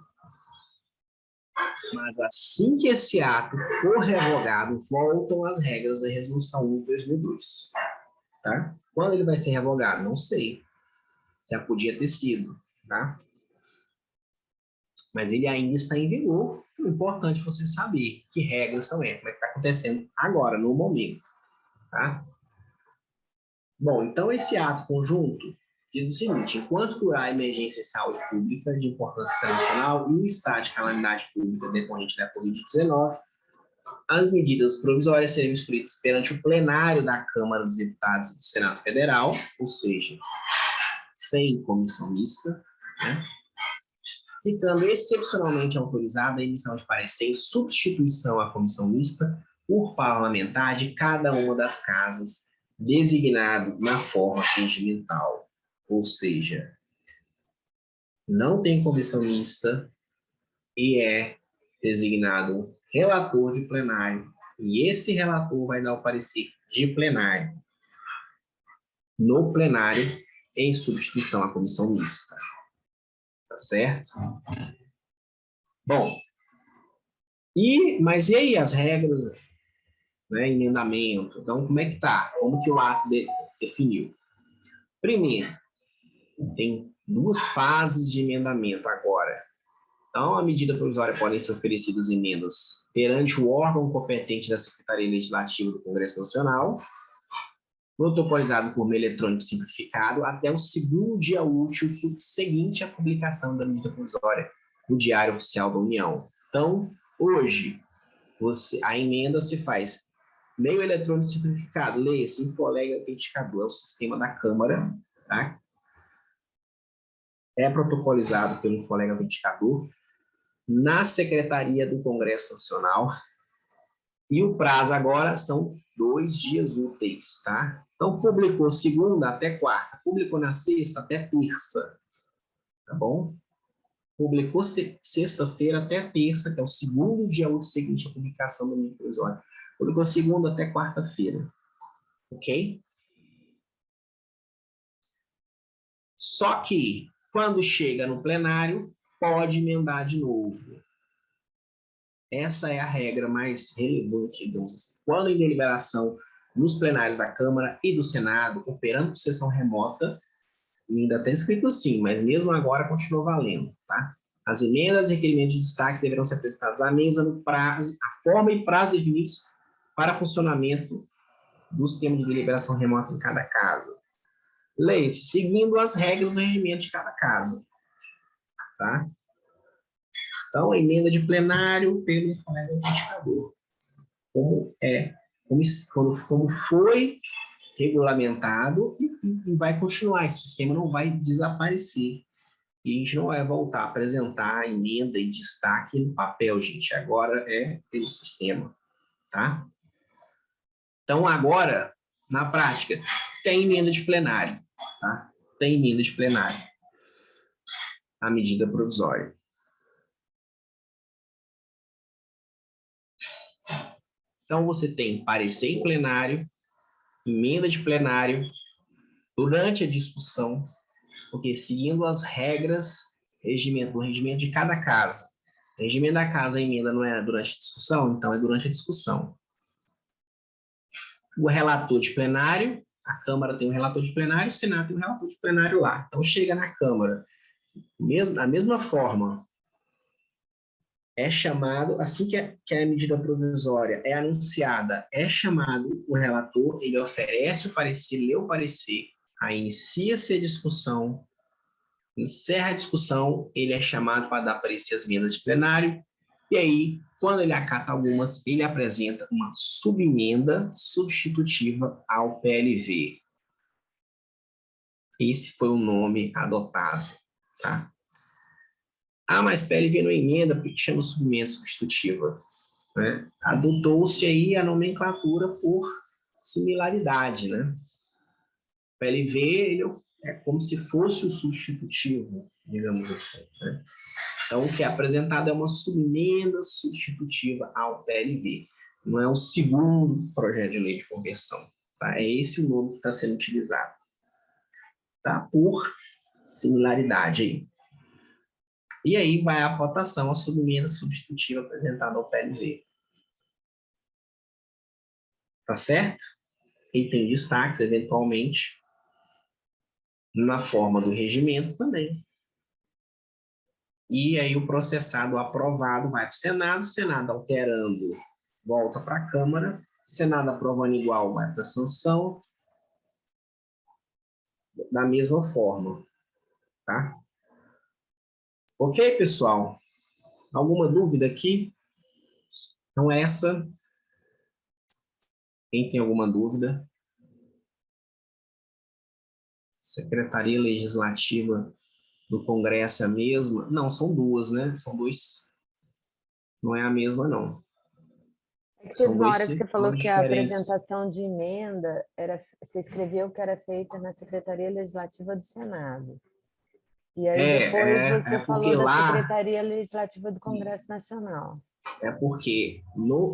Speaker 1: Mas assim que esse ato for revogado, voltam as regras da Resolução 1 de 2002. Tá? Quando ele vai ser revogado? Não sei. Já podia ter sido. Tá? Mas ele ainda está em vigor. É importante você saber que regras são essas, como é que está acontecendo agora, no momento. Tá? Bom, então esse ato conjunto diz o seguinte: enquanto durar a emergência de saúde pública de importância internacional e o estado de calamidade pública decorrente da Covid-19, as medidas provisórias serão instruídas perante o plenário da Câmara dos Deputados e do Senado Federal, ou seja, sem comissão mista, né? Ficando excepcionalmente autorizada a emissão de parecer em substituição à comissão mista por parlamentar de cada uma das casas, designado na forma regimental. Ou seja, não tem comissão mista e é designado um relator de plenário. E esse relator vai dar o parecer de plenário no plenário em substituição à comissão mista. Tá certo? Bom, mas e aí as regras, né, emendamento? Então, como é que tá? Como que o ato definiu? Primeiro, tem 2 fases de emendamento agora. Então, a medida provisória podem ser oferecidas emendas perante o órgão competente da Secretaria Legislativa do Congresso Nacional, protocolizadas por meio eletrônico simplificado, até o 2º dia útil subseguinte à publicação da medida provisória no Diário Oficial da União. Então, hoje, a emenda se faz meio eletrônico simplificado, leia-se Infoleg Autenticador, é o sistema da Câmara, tá? É protocolizado pelo Infoleg Autenticador na Secretaria do Congresso Nacional, e o prazo agora são 2 dias úteis, tá? Então, publicou segunda até quarta, publicou na sexta até terça, tá bom? Publicou sexta-feira até terça, que é o 2º dia útil seguinte à publicação do medida provisória. Publicou segunda até quarta-feira, ok? Só que, quando chega no plenário, pode emendar de novo. Essa é a regra mais relevante, digamos assim. Quando em deliberação nos plenários da Câmara e do Senado, operando por sessão remota, ainda tem escrito assim, mas mesmo agora continua valendo, tá? As emendas e requerimentos de destaque deverão ser apresentados à mesa no prazo, a forma e prazo definidos para funcionamento do sistema de deliberação remota em cada casa. Leis, seguindo as regras do regimento de cada casa, tá? Então, a emenda de plenário pelo Infoleg Autenticador. Como foi regulamentado e vai continuar. Esse sistema não vai desaparecer. E a gente não vai voltar a apresentar a emenda e destaque no papel, gente. Agora é pelo sistema, tá? Então, agora, na prática, tem emenda de plenário, tá? Tem emenda de plenário. A medida provisória. Então, você tem parecer em plenário, emenda de plenário, durante a discussão, porque seguindo as regras do regimento de cada casa. O regimento da casa, a emenda não é durante a discussão, então é durante a discussão. O relator de plenário, a Câmara tem um relator de plenário, o Senado tem um relator de plenário lá. Então, chega na Câmara, da mesma forma, é chamado, assim que a medida provisória é anunciada, é chamado o relator, ele oferece o parecer, lê o parecer, aí inicia-se a discussão, encerra a discussão, ele é chamado para dar parecer às emendas de plenário, e aí, quando ele acata algumas, ele apresenta uma subemenda substitutiva ao PLV. Esse foi o nome adotado, tá? Ah, mas PLV não é emenda, porque chama subemenda substitutiva, né? Adotou-se aí a nomenclatura por similaridade, né? PLV ele é como se fosse o substitutivo, digamos assim, né? Então, o que é apresentado é uma subemenda substitutiva ao PLV. Não é um segundo projeto de lei de conversão, tá? É esse o nome que está sendo utilizado, tá? Por similaridade aí. E aí vai a votação, a subemenda substitutiva apresentada ao PLV. Tá certo? E tem destaques, eventualmente, na forma do regimento também. E aí o processado aprovado vai para o Senado alterando, volta para a Câmara, Senado aprovando igual, vai para a sanção, da mesma forma, tá? Ok, pessoal? Alguma dúvida aqui? Então, quem tem alguma dúvida? Secretaria Legislativa do Congresso é a mesma? Não, são duas, né? São dois. Não é a mesma, não.
Speaker 3: É que teve
Speaker 1: São
Speaker 3: uma
Speaker 1: dois
Speaker 3: hora que você falou
Speaker 1: setores
Speaker 3: que a
Speaker 1: diferentes.
Speaker 3: apresentação de emenda você escreveu que era feita na Secretaria Legislativa do Senado. E aí depois você
Speaker 1: Porque
Speaker 3: falou da
Speaker 1: lá
Speaker 3: Secretaria Legislativa do Congresso Nacional.
Speaker 1: é porque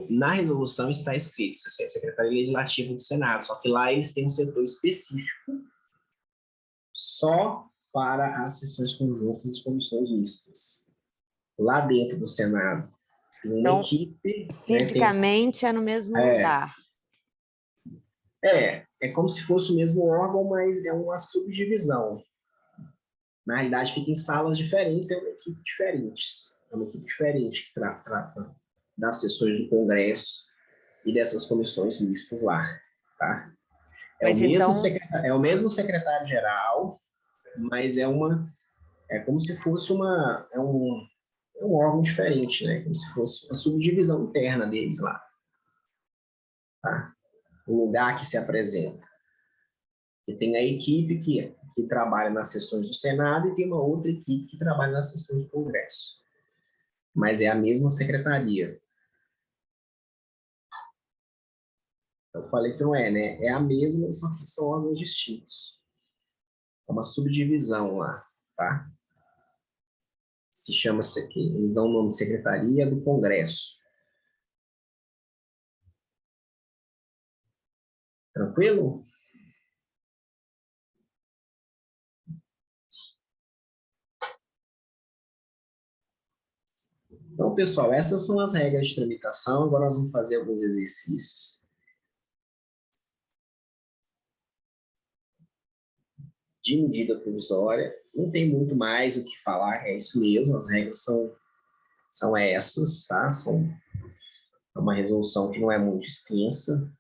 Speaker 1: na resolução está escrito, isso é a Secretaria Legislativa do Senado, só que lá eles têm um setor específico só para as sessões conjuntas e comissões mistas. Lá dentro do Senado tem uma
Speaker 3: Então,
Speaker 1: equipe, né,
Speaker 3: fisicamente é no mesmo lugar.
Speaker 1: é como se fosse o mesmo órgão, mas é uma subdivisão. Na realidade, fica em salas diferentes, é uma equipe diferente. É uma equipe diferente que trata das sessões do Congresso e dessas comissões mistas lá, tá?
Speaker 3: Mas então,
Speaker 1: É o mesmo secretário-geral, mas é como se fosse é um órgão diferente, né? Como se fosse uma subdivisão interna deles lá, tá? O lugar que se apresenta. E tem a equipe que trabalha nas sessões do Senado e tem uma outra equipe que trabalha nas sessões do Congresso. Mas é a mesma secretaria. Eu falei que não é, né? É a mesma, só que são órgãos distintos. É uma subdivisão lá, tá? Se chama, eles dão o nome de Secretaria do Congresso. Tranquilo? Então, pessoal, essas são as regras de tramitação. Agora nós vamos fazer alguns exercícios de medida provisória. Não tem muito mais o que falar, é isso mesmo, as regras são essas, tá? É uma resolução que não é muito extensa.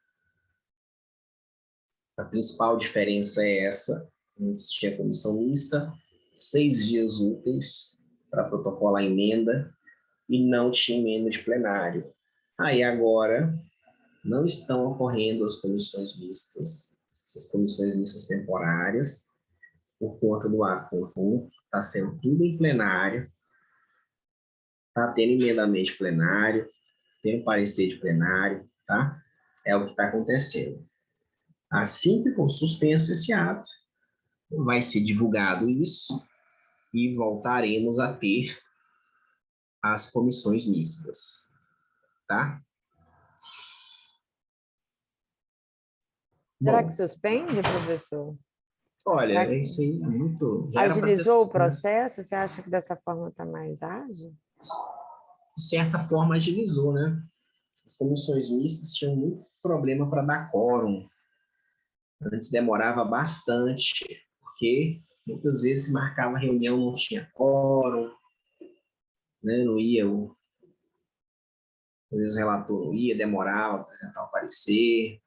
Speaker 1: A principal diferença é essa. Antes tinha comissão mista, 6 dias úteis para protocolar a emenda e não tinha emenda de plenário. Aí agora não estão ocorrendo as comissões mistas, essas comissões mistas temporárias, por conta do ato conjunto, está sendo tudo em plenário, está tendo emendamento de plenário, tem parecer de plenário, tá? É o que está acontecendo. Assim que for suspenso esse ato, vai ser divulgado isso e voltaremos a ter as comissões mistas, tá?
Speaker 3: será que
Speaker 1: Bom,
Speaker 3: suspende, professor?
Speaker 1: olha,
Speaker 3: Será que
Speaker 1: é isso aí, muito. Já era para ter
Speaker 3: agilizou o
Speaker 1: suspenso.
Speaker 3: processo? Você acha que dessa forma está mais ágil?
Speaker 1: De certa forma, agilizou, né? Essas comissões mistas tinham muito problema para dar quórum. Antes demorava bastante, porque muitas vezes se marcava reunião, não tinha quórum, né? Não ia, às vezes o relator não ia, demorava para apresentar o parecer.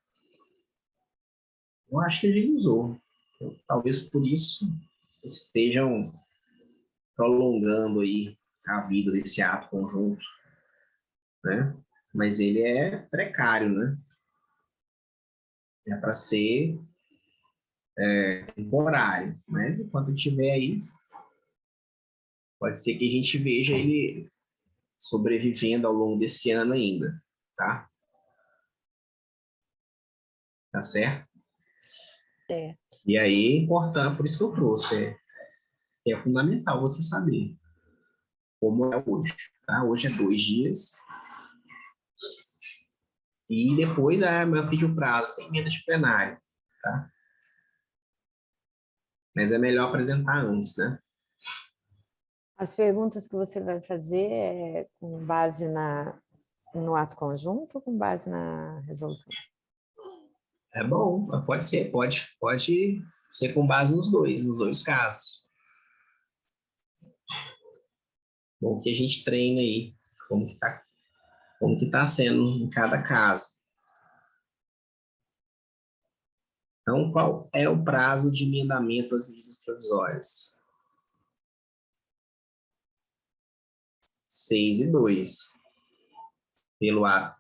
Speaker 1: Eu acho que agilizou. Talvez por isso estejam prolongando aí a vida desse ato conjunto, né? Mas ele é precário, né? É para ser temporário, mas enquanto estiver aí, pode ser que a gente veja ele sobrevivendo ao longo desse ano ainda, tá? Tá certo?
Speaker 3: É.
Speaker 1: E aí, importante, por isso que eu trouxe, é fundamental você saber como é hoje, tá? Hoje é 2 dias, e depois meu pediu prazo, tem emenda de plenário, tá? Mas é melhor apresentar antes, né?
Speaker 3: As perguntas que você vai fazer é com base no ato conjunto ou com base na resolução?
Speaker 1: É bom, pode ser, pode ser com base nos dois casos. Bom, que a gente treina aí, como que tá sendo em cada caso. Então, qual é o prazo de emendamento das medidas provisórias? 6 e 2. Pelo ato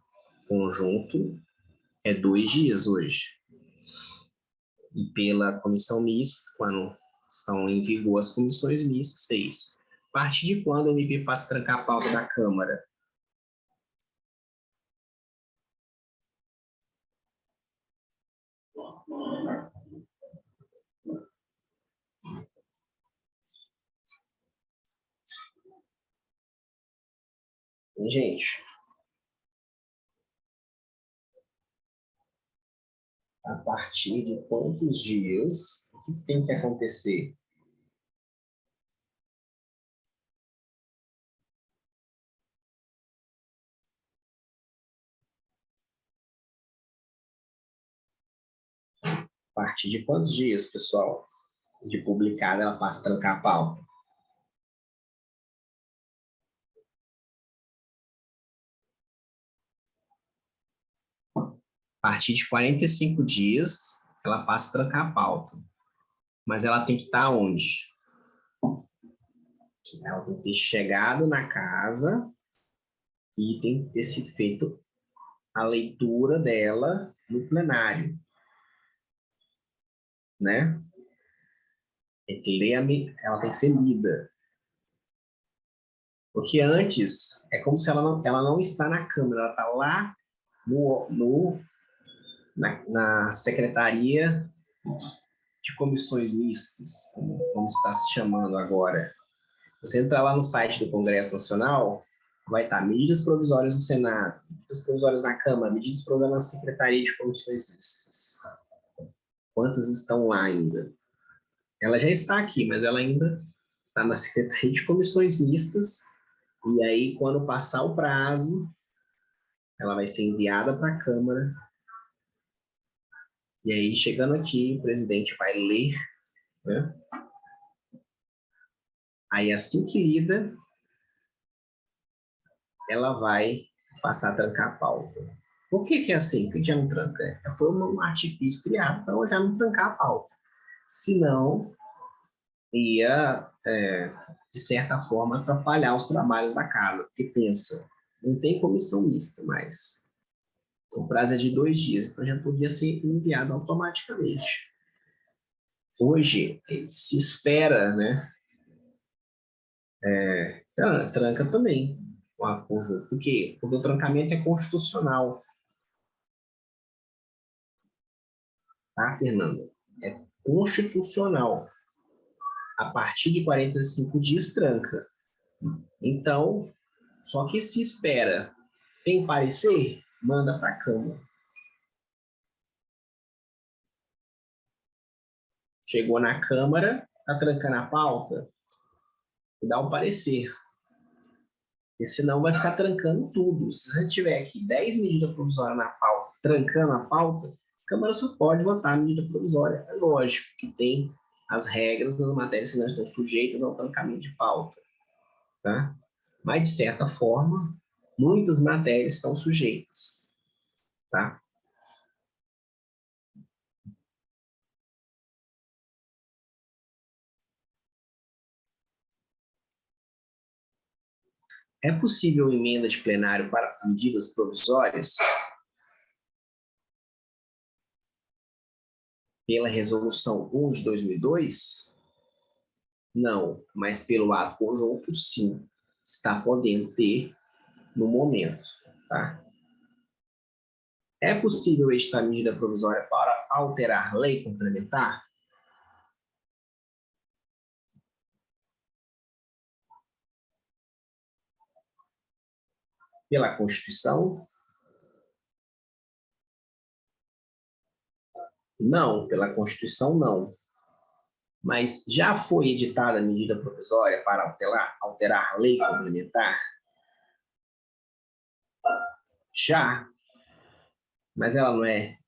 Speaker 1: conjunto, é 2 dias hoje. E pela comissão mista, quando estão em vigor as comissões mistas, 6. A partir de quando o MP passa a trancar a pauta da Câmara? Gente, a partir de quantos dias, o que tem que acontecer? A partir de quantos dias, pessoal, de publicada, ela passa a trancar a pauta? A partir de 45 dias, ela passa a trancar a pauta. Mas ela tem que estar onde? Ela tem que ter chegado na casa e tem que ter sido feito a leitura dela no plenário, né? Tem que ler ela tem que ser lida. Porque antes, é como se ela não está na Câmara, ela está lá na Secretaria de Comissões Mistas, como está se chamando agora. Você entra lá no site do Congresso Nacional, vai estar medidas provisórias no Senado, medidas provisórias na Câmara, medidas provisórias na Secretaria de Comissões Mistas. Quantas estão lá ainda? Ela já está aqui, mas ela ainda está na Secretaria de Comissões Mistas, e aí, quando passar o prazo, ela vai ser enviada para a Câmara, e aí, chegando aqui, o presidente vai ler, né? Aí, assim que lida, ela vai passar a trancar a pauta. Por que é assim? Por que já não tranca? Foi um artifício criado para já não trancar a pauta. Senão, ia, de certa forma, atrapalhar os trabalhos da casa. Porque pensa, não tem comissão mista mais. O prazo é de 2 dias, então já podia ser enviado automaticamente. Hoje, se espera, né? Tranca também o acordo. Por quê? Porque o trancamento é constitucional. Tá, Fernanda? É constitucional. A partir de 45 dias, tranca. Então, só que se espera. Tem parecer? Manda para a Câmara. Chegou na Câmara, está trancando a pauta, dá um parecer. Porque senão vai ficar trancando tudo. Se você tiver aqui 10 medidas provisórias na pauta, trancando a pauta, a Câmara só pode votar a medida provisória. É lógico que tem as regras das matérias que não estão sujeitas ao trancamento de pauta. Tá? Mas, de certa forma, muitas matérias são sujeitas. Tá? É possível emenda de plenário para medidas provisórias? Pela resolução 1 de 2002? Não, mas pelo ato conjunto, sim. Está podendo ter no momento. Tá? É possível editar medida provisória para alterar lei complementar? Pela Constituição? Não, pela Constituição não. Mas já foi editada a medida provisória para alterar lei complementar? Já, mas ela não é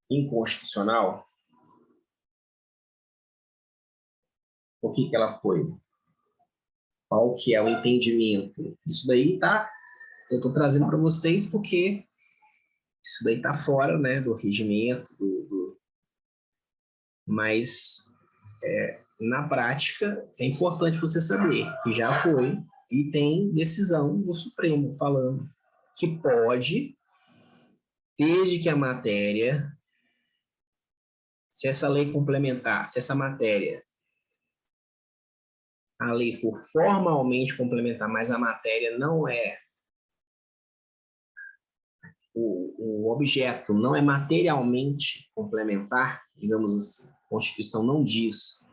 Speaker 1: inconstitucional? O que ela foi? Qual que é o entendimento? Isso daí tá, eu estou trazendo para vocês porque isso daí está fora, né, do regimento, mas na prática é importante você saber que já foi e tem decisão do Supremo falando que pode, desde que a matéria, se essa lei complementar, se essa matéria, a lei for formalmente complementar, mas a matéria não é, o objeto não é materialmente complementar, digamos assim, a Constituição não diz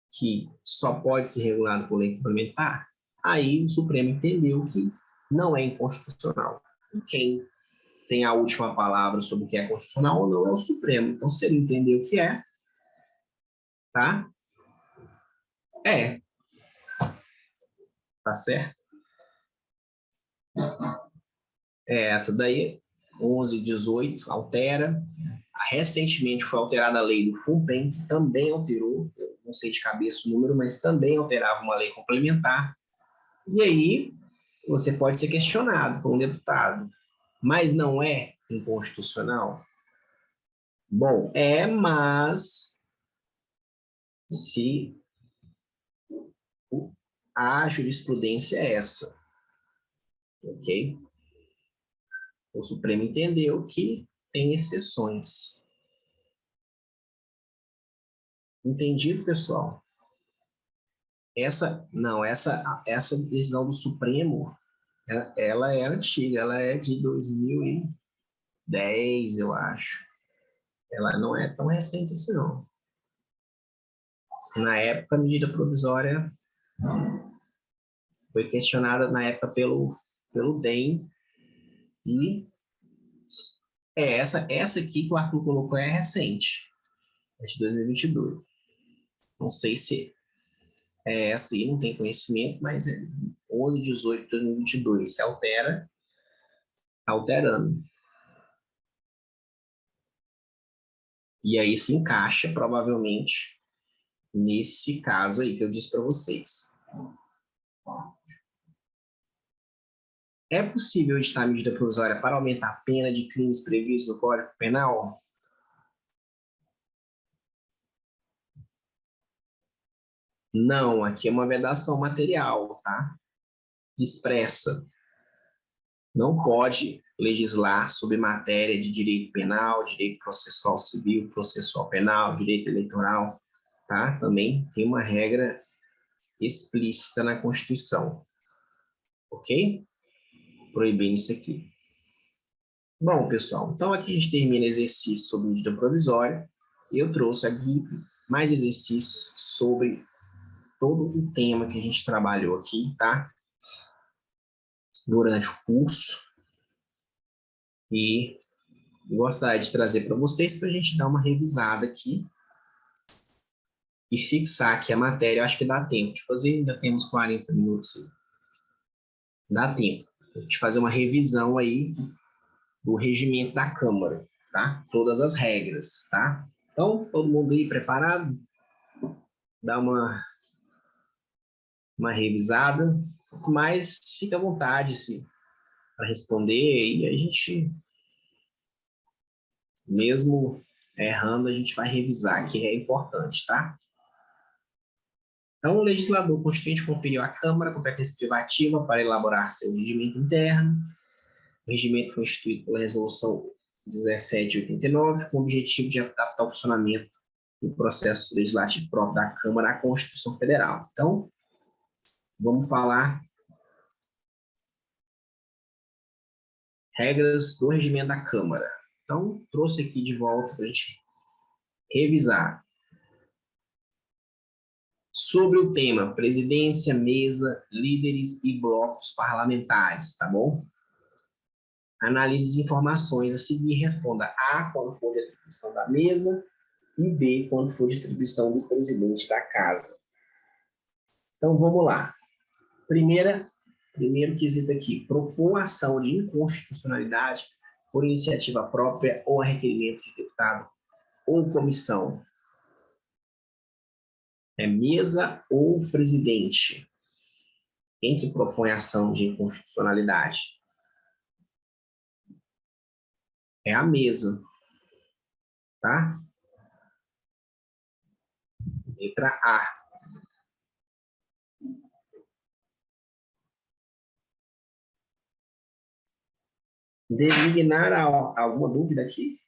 Speaker 1: que só pode ser regulado por lei complementar, Aí o Supremo entendeu que não é inconstitucional. E quem tem a última palavra sobre o que é constitucional ou não é o Supremo. Então, se ele entendeu que é, tá? É, tá certo? Essa daí, 1118, altera. Recentemente foi alterada a lei do FUNPEN, que também alterou, não sei de cabeça o número, mas também alterava uma lei complementar. E aí, você pode ser questionado por um deputado, mas não é inconstitucional? Bom, mas se a jurisprudência é essa, ok? O Supremo entendeu que tem exceções. Entendido, pessoal? Essa decisão do Supremo, ela é antiga, ela é de 2010, eu acho. Ela não é tão recente assim, não. Na época, a medida provisória foi questionada na época pelo DEM e essa aqui que o Arthur colocou é recente, é de 2022. Não sei se é essa aí, não tem conhecimento, mas é 11/18 de 2022. Se altera, alterando. E aí se encaixa, provavelmente, nesse caso aí que eu disse para vocês. É possível editar medida provisória para aumentar a pena de crimes previstos no Código Penal? Não, aqui é uma vedação material, tá? Expressa. Não pode legislar sobre matéria de direito penal, direito processual civil, processual penal, direito eleitoral, tá? Também tem uma regra explícita na Constituição, ok? Proibindo isso aqui. Bom, pessoal, então aqui a gente termina exercício sobre medida provisória. Eu trouxe aqui mais exercícios sobre todo o tema que a gente trabalhou aqui, tá? Durante o curso. E gostaria de trazer para vocês para a gente dar uma revisada aqui e fixar aqui a matéria. Eu acho que dá tempo de fazer, ainda temos 40 minutos. Dá tempo de fazer uma revisão aí do regimento da Câmara, tá? Todas as regras, tá? Então, todo mundo aí preparado? Dá uma revisada, mas fica à vontade para responder e a gente, mesmo errando, a gente vai revisar, que é importante, tá? Então, o legislador constituinte conferiu à Câmara competência privativa para elaborar seu regimento interno. O regimento foi instituído pela Resolução 1789, com o objetivo de adaptar o funcionamento do processo legislativo próprio da Câmara à Constituição Federal. Então, vamos falar regras do regimento da Câmara. Então, trouxe aqui de volta para a gente revisar. Sobre o tema presidência, mesa, líderes e blocos parlamentares, tá bom? Analise as informações a seguir e responda A, quando for de atribuição da mesa, e B, quando for de atribuição do presidente da casa. Então, vamos lá. Primeiro quesito aqui, propor ação de inconstitucionalidade por iniciativa própria ou a requerimento de deputado ou comissão. É mesa ou presidente? Quem que propõe ação de inconstitucionalidade? É a mesa, tá? Letra A. Designar alguma dúvida aqui?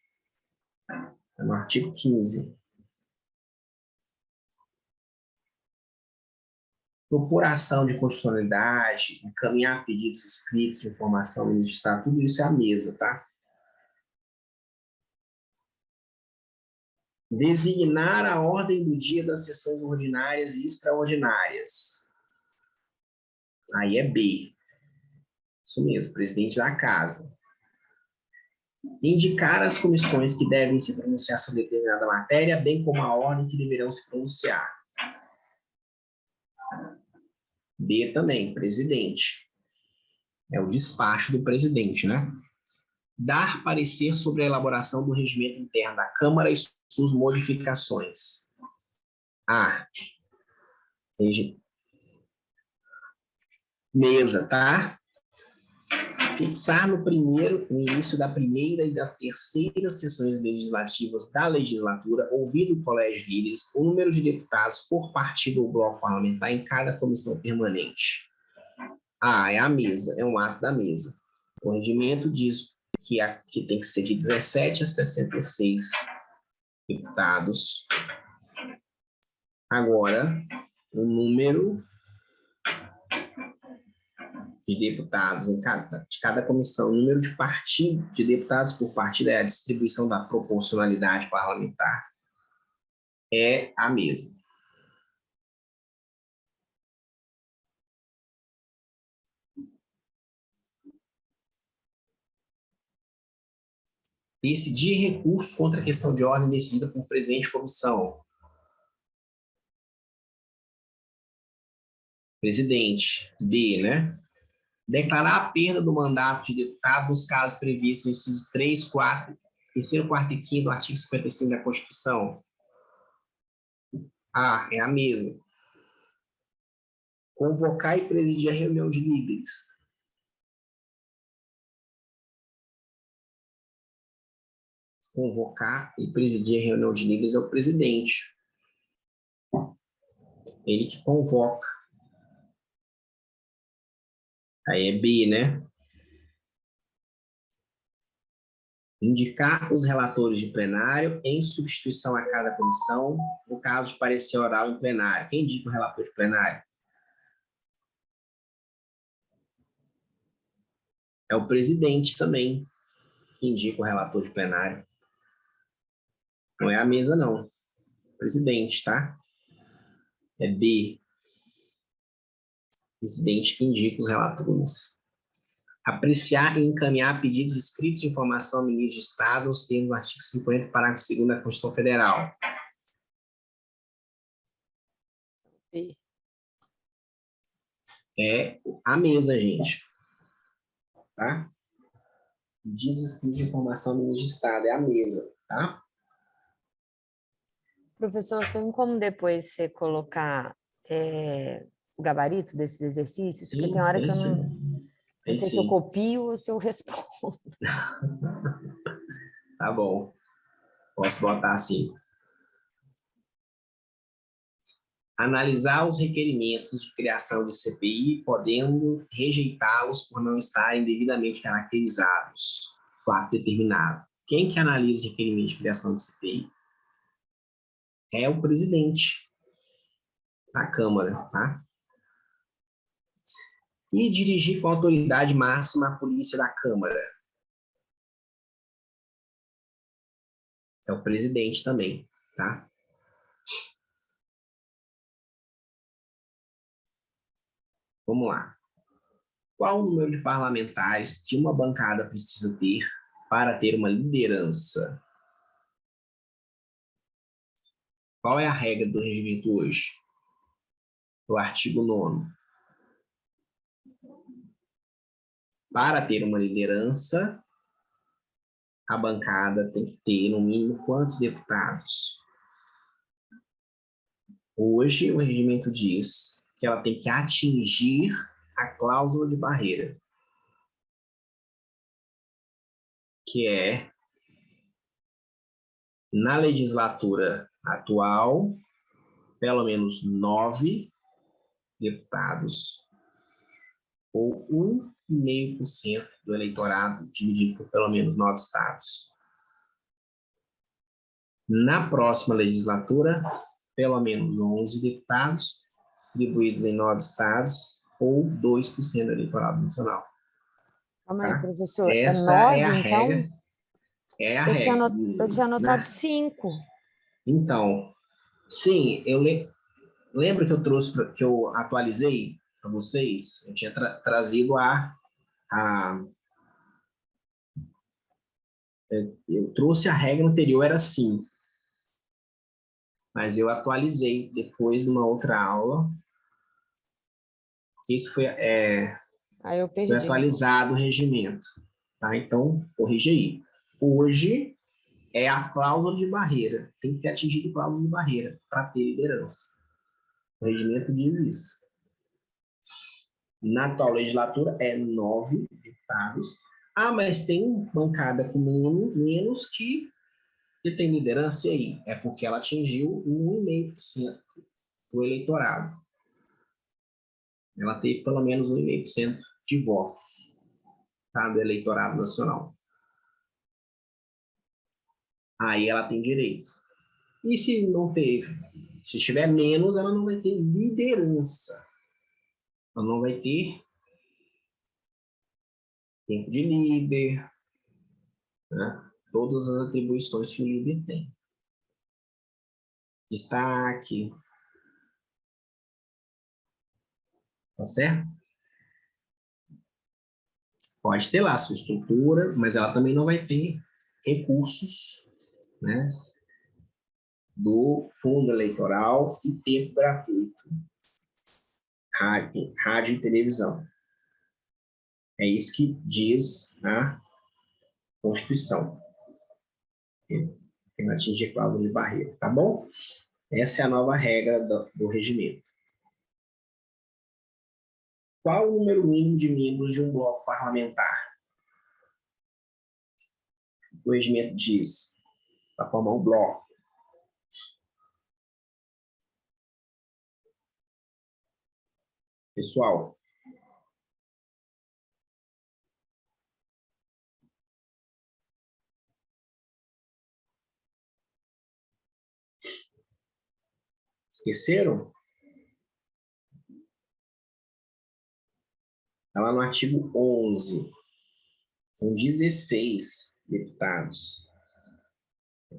Speaker 1: É no artigo 15. Propor ação de constitucionalidade, encaminhar pedidos escritos de informação no Estado, tudo isso é a mesa, tá? Designar a ordem do dia das sessões ordinárias e extraordinárias. Aí é B. Isso mesmo, presidente da casa. Indicar as comissões que devem se pronunciar sobre determinada matéria, bem como a ordem que deverão se pronunciar. B também, presidente. É o despacho do presidente, né? Dar parecer sobre a elaboração do regimento interno da Câmara e suas modificações. A. Mesa, tá? Fixar no início da primeira e da terceira sessões legislativas da legislatura, ouvido o colégio de líderes, o número de deputados por partido ou bloco parlamentar em cada comissão permanente. A. É a mesa, é um ato da mesa. O regimento diz que tem que ser de 17 a 66 deputados. Agora, o número de deputados de cada comissão, o número de deputados por partido é a distribuição da proporcionalidade parlamentar. É a mesa. Decidir recurso contra a questão de ordem decidida por presidente de comissão. Presidente. D, né? Declarar a perda do mandato de deputado nos casos previstos nos incisos 3, 4, 3º, 4º e 5º do artigo 55 da Constituição. A, é a mesa. Convocar e presidir a reunião de líderes. Convocar e presidir a reunião de líderes é o presidente. Ele que convoca. Aí é B, né? Indicar os relatores de plenário em substituição a cada comissão, no caso de parecer oral em plenário. Quem indica o relator de plenário? É o presidente também que indica o relator de plenário. Não é a mesa, não. Presidente, tá? É B. Presidente que indica os relatores. Apreciar e encaminhar pedidos escritos de informação ao ministro de Estado nos termos do artigo 50, parágrafo 2º da Constituição Federal.
Speaker 3: B.
Speaker 1: É a mesa, gente. Tá? Pedidos escritos de informação ao ministro de Estado. É a mesa, tá?
Speaker 3: Professor, tem como depois você colocar o gabarito desses exercícios?
Speaker 1: Sim,
Speaker 3: porque tem hora que eu não
Speaker 1: tem
Speaker 3: sei se eu
Speaker 1: sim.
Speaker 3: copio ou se eu respondo.
Speaker 1: Tá bom. Posso botar assim. Analisar os requerimentos de criação de CPI, podendo rejeitá-los por não estarem devidamente caracterizados. Fato determinado. Quem que analisa os requerimentos de criação de CPI? É o presidente da Câmara, tá? E dirigir com autoridade máxima a polícia da Câmara. É o presidente também, tá? Vamos lá. Qual o número de parlamentares que uma bancada precisa ter para ter uma liderança? Qual é a regra do regimento hoje? Do artigo 9º. Para ter uma liderança, a bancada tem que ter, no mínimo, quantos deputados? Hoje, o regimento diz que ela tem que atingir a cláusula de barreira, que é, na legislatura atual, pelo menos 9 deputados, ou 1,5% do eleitorado, dividido por pelo menos 9 estados. Na próxima legislatura, pelo menos 11 deputados, distribuídos em 9 estados, ou 2% do eleitorado nacional.
Speaker 3: Calma aí, professor.
Speaker 1: Essa
Speaker 3: é 9,
Speaker 1: é a
Speaker 3: então?
Speaker 1: regra. É a
Speaker 3: Eu
Speaker 1: regra.
Speaker 3: Eu tinha anotado 5.
Speaker 1: Então, sim, eu lembro que eu trouxe, que eu atualizei para vocês, eu tinha trazido eu trouxe a regra anterior, era assim, mas eu atualizei depois numa outra aula, porque isso
Speaker 3: Aí eu
Speaker 1: foi
Speaker 3: perdi.
Speaker 1: atualizado o regimento, tá? Então, corrija aí. Hoje é a cláusula de barreira, tem que ter atingido a cláusula de barreira para ter liderança. O regimento diz isso. Na atual legislatura é 9 deputados. Ah, mas tem bancada com menos que tem liderança, e aí? É porque ela atingiu 1,5% do eleitorado. Ela teve pelo menos 1,5% de votos, tá, do eleitorado nacional. Aí ela tem direito. E se não teve? Se tiver menos, ela não vai ter liderança. Ela não vai ter tempo de líder, né? Todas as atribuições que o líder tem. Destaque. Tá certo? Pode ter lá a sua estrutura, mas ela também não vai ter recursos, né, do fundo eleitoral e tempo gratuito. Rádio e televisão. É isso que diz a Constituição. Que não atingir a cláusula de barreira, tá bom? Essa é a nova regra do regimento. Qual o número mínimo de membros de um bloco parlamentar? O regimento diz, para formar um bloco, pessoal, esqueceram? Está lá no artigo 11. São 16 deputados.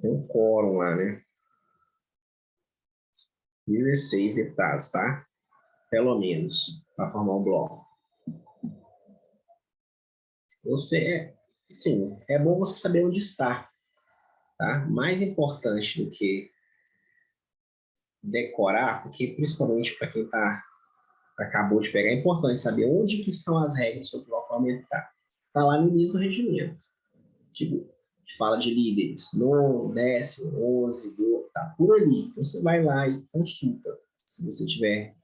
Speaker 1: Tem um quórum lá, né? 16 deputados, tá? Pelo menos, para formar um bloco. Sim, é bom você saber onde está, tá? Mais importante do que decorar, porque principalmente para quem acabou de pegar, é importante saber onde que estão as regras sobre o bloco parlamentar. Está lá no início do regimento. Tipo, fala de líderes, nono, 10º, 11, 12, tá por ali. Então você vai lá e consulta, se você tiver,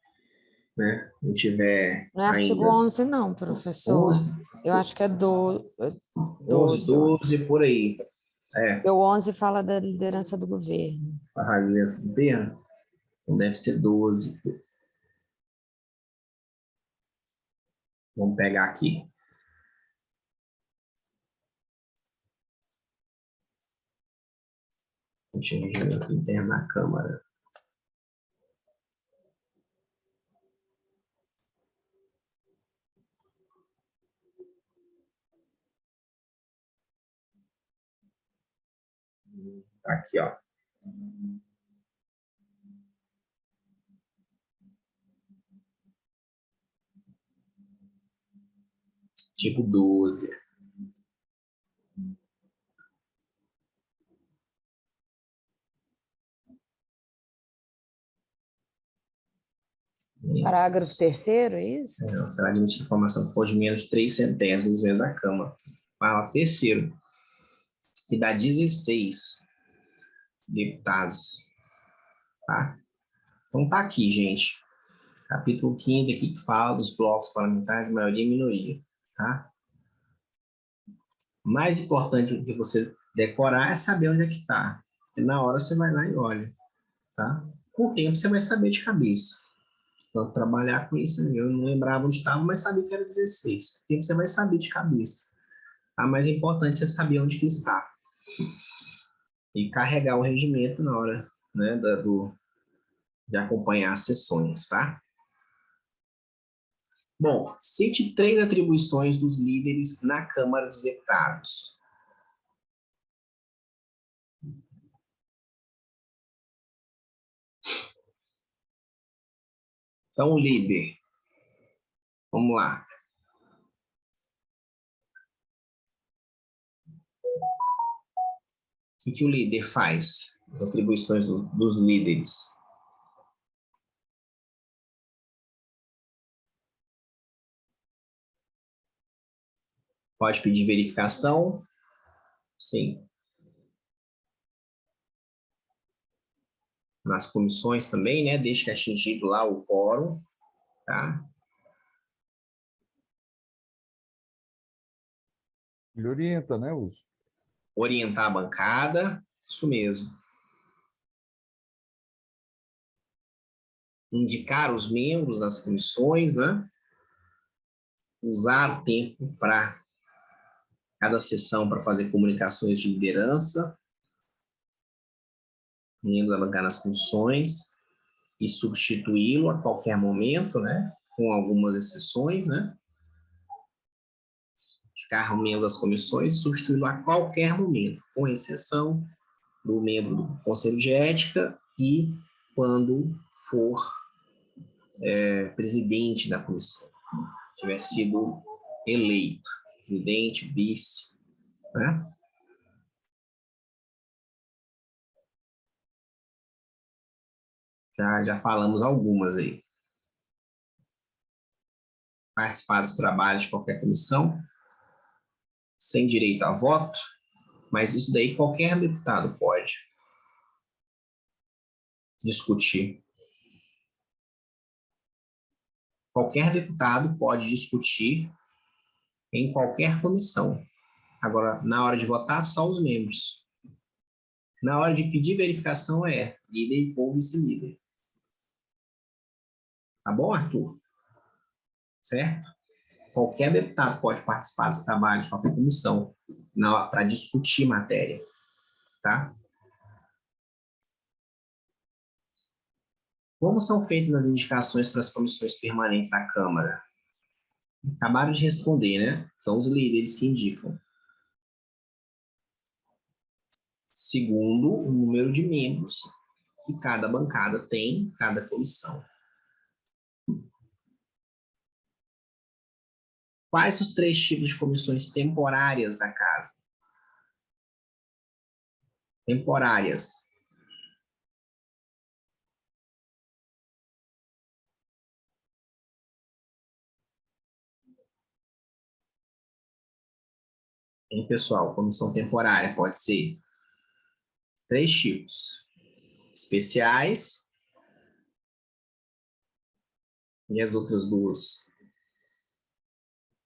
Speaker 1: né, não tiver
Speaker 3: Não é artigo
Speaker 1: ainda
Speaker 3: 11 não, professor.
Speaker 1: 11,
Speaker 3: Eu acho que é
Speaker 1: 11,
Speaker 3: 12, eu acho.
Speaker 1: 12, por aí. É,
Speaker 3: O 11 fala da liderança do governo.
Speaker 1: a rainha do terra, então deve ser 12. Vamos pegar aqui. Contingente interno na Câmara. Tá aqui, ó. Tipo 12.
Speaker 3: Parágrafo 3º, é isso?
Speaker 1: Não, será admitida informação que pode menos de 3 centésimos dentro da Câmara. Fala terceiro, que dá 16 deputados. Tá? Então tá aqui, gente. Capítulo 5º aqui que fala dos blocos parlamentares, maioria e minoria. Tá? Mais importante do que você decorar é saber onde é que está. E na hora você vai lá e olha. Tá? Com o tempo você vai saber de cabeça. Então, trabalhar com isso, eu não lembrava onde estava, mas sabia que era 16. Com o tempo você vai saber de cabeça. A mais importante é você saber onde que está. E carregar o regimento na hora, né, de acompanhar as sessões, tá? Bom, cite 3 atribuições dos líderes na Câmara dos Deputados. Então, o líder Vamos lá. O que o líder faz? As atribuições dos líderes. Pode pedir verificação? Sim. Nas comissões também, né? Desde que atingido lá o quórum, tá?
Speaker 2: Ele orienta, né, Uso?
Speaker 1: Orientar a bancada, isso mesmo. Indicar os membros das comissões, né? Usar o tempo para cada sessão para fazer comunicações de liderança, membros da bancada nas comissões, e substituí-lo a qualquer momento, né? Com algumas exceções, né? Ficar membro das comissões e substituí-lo a qualquer momento, com exceção do membro do Conselho de Ética e quando for presidente da comissão, tiver sido eleito, presidente, vice, né? Já falamos algumas aí. Participar dos trabalhos de qualquer comissão, sem direito a voto, mas isso daí qualquer deputado pode discutir. Qualquer deputado pode discutir em qualquer comissão. Agora, na hora de votar, só os membros. Na hora de pedir verificação, é líder ou vice-líder. Tá bom, Arthur? Certo? Qualquer deputado pode participar dos trabalhos de qualquer comissão para discutir matéria. Tá? Como são feitas as indicações para as comissões permanentes da Câmara? Acabaram de responder, né? São os líderes que indicam. Segundo o número de membros que cada bancada tem, cada comissão. Quais os 3 tipos de comissões temporárias da casa? Temporárias. Hein, pessoal? Comissão temporária pode ser 3 tipos. Especiais. E as outras 2?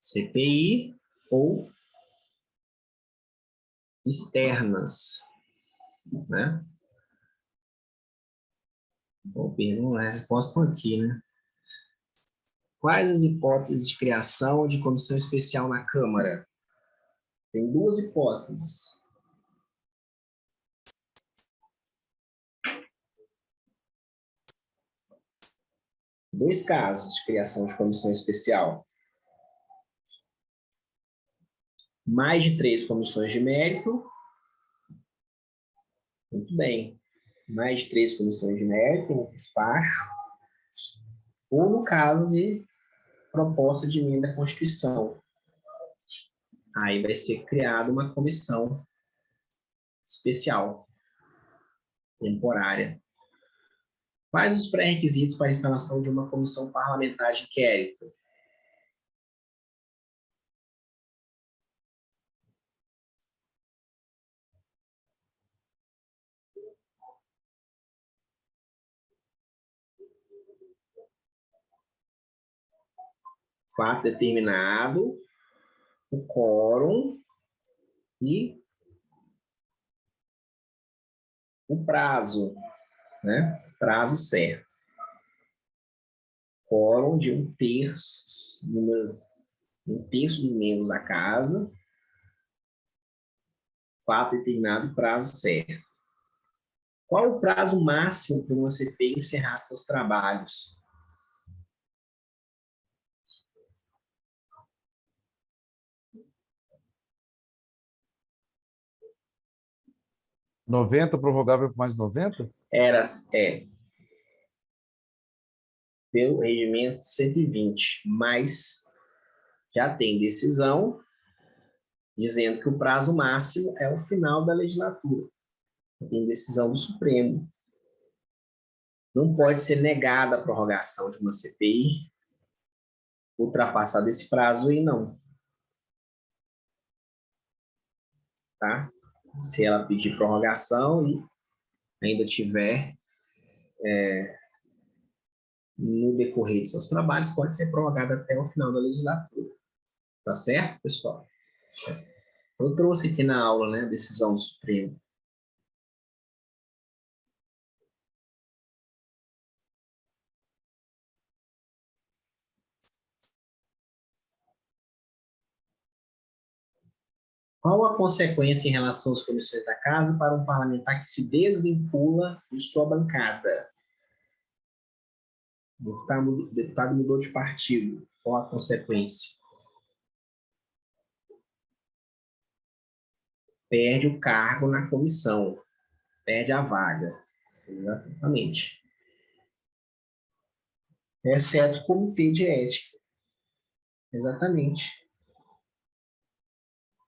Speaker 1: CPI ou externas, né? Bom, pergunta, a resposta aqui, né? Quais as hipóteses de criação de comissão especial na Câmara? Tem 2 hipóteses. Dois casos de criação de comissão especial. Mais de 3 comissões de mérito. Muito bem. Mais de 3 comissões de mérito no despacho. Ou no caso de proposta de emenda à Constituição. Aí vai ser criada uma comissão especial, temporária. Quais os pré-requisitos para a instalação de uma comissão parlamentar de inquérito? Fato determinado, o quórum e o prazo, né? Prazo certo. Quórum de 1/3, um terço dos membros da casa, fato determinado e prazo certo. Qual o prazo máximo para uma CPI encerrar seus trabalhos?
Speaker 2: (90) prorrogável por mais 90?
Speaker 1: É pelo regimento 120, mas já tem decisão dizendo que o prazo máximo é o final da legislatura. Tem decisão do Supremo. Não pode ser negada a prorrogação de uma CPI ultrapassado esse prazo aí, não. Tá? Se ela pedir prorrogação e ainda tiver no decorrer de seus trabalhos, pode ser prorrogada até o final da legislatura. Tá certo, pessoal? Eu trouxe aqui na aula, né, a decisão do Supremo. Qual a consequência em relação às comissões da Casa para um parlamentar que se desvincula de sua bancada? O deputado mudou de partido. Qual a consequência? Perde o cargo na comissão. Perde a vaga. Exatamente. Exceto o comitê de ética. Exatamente.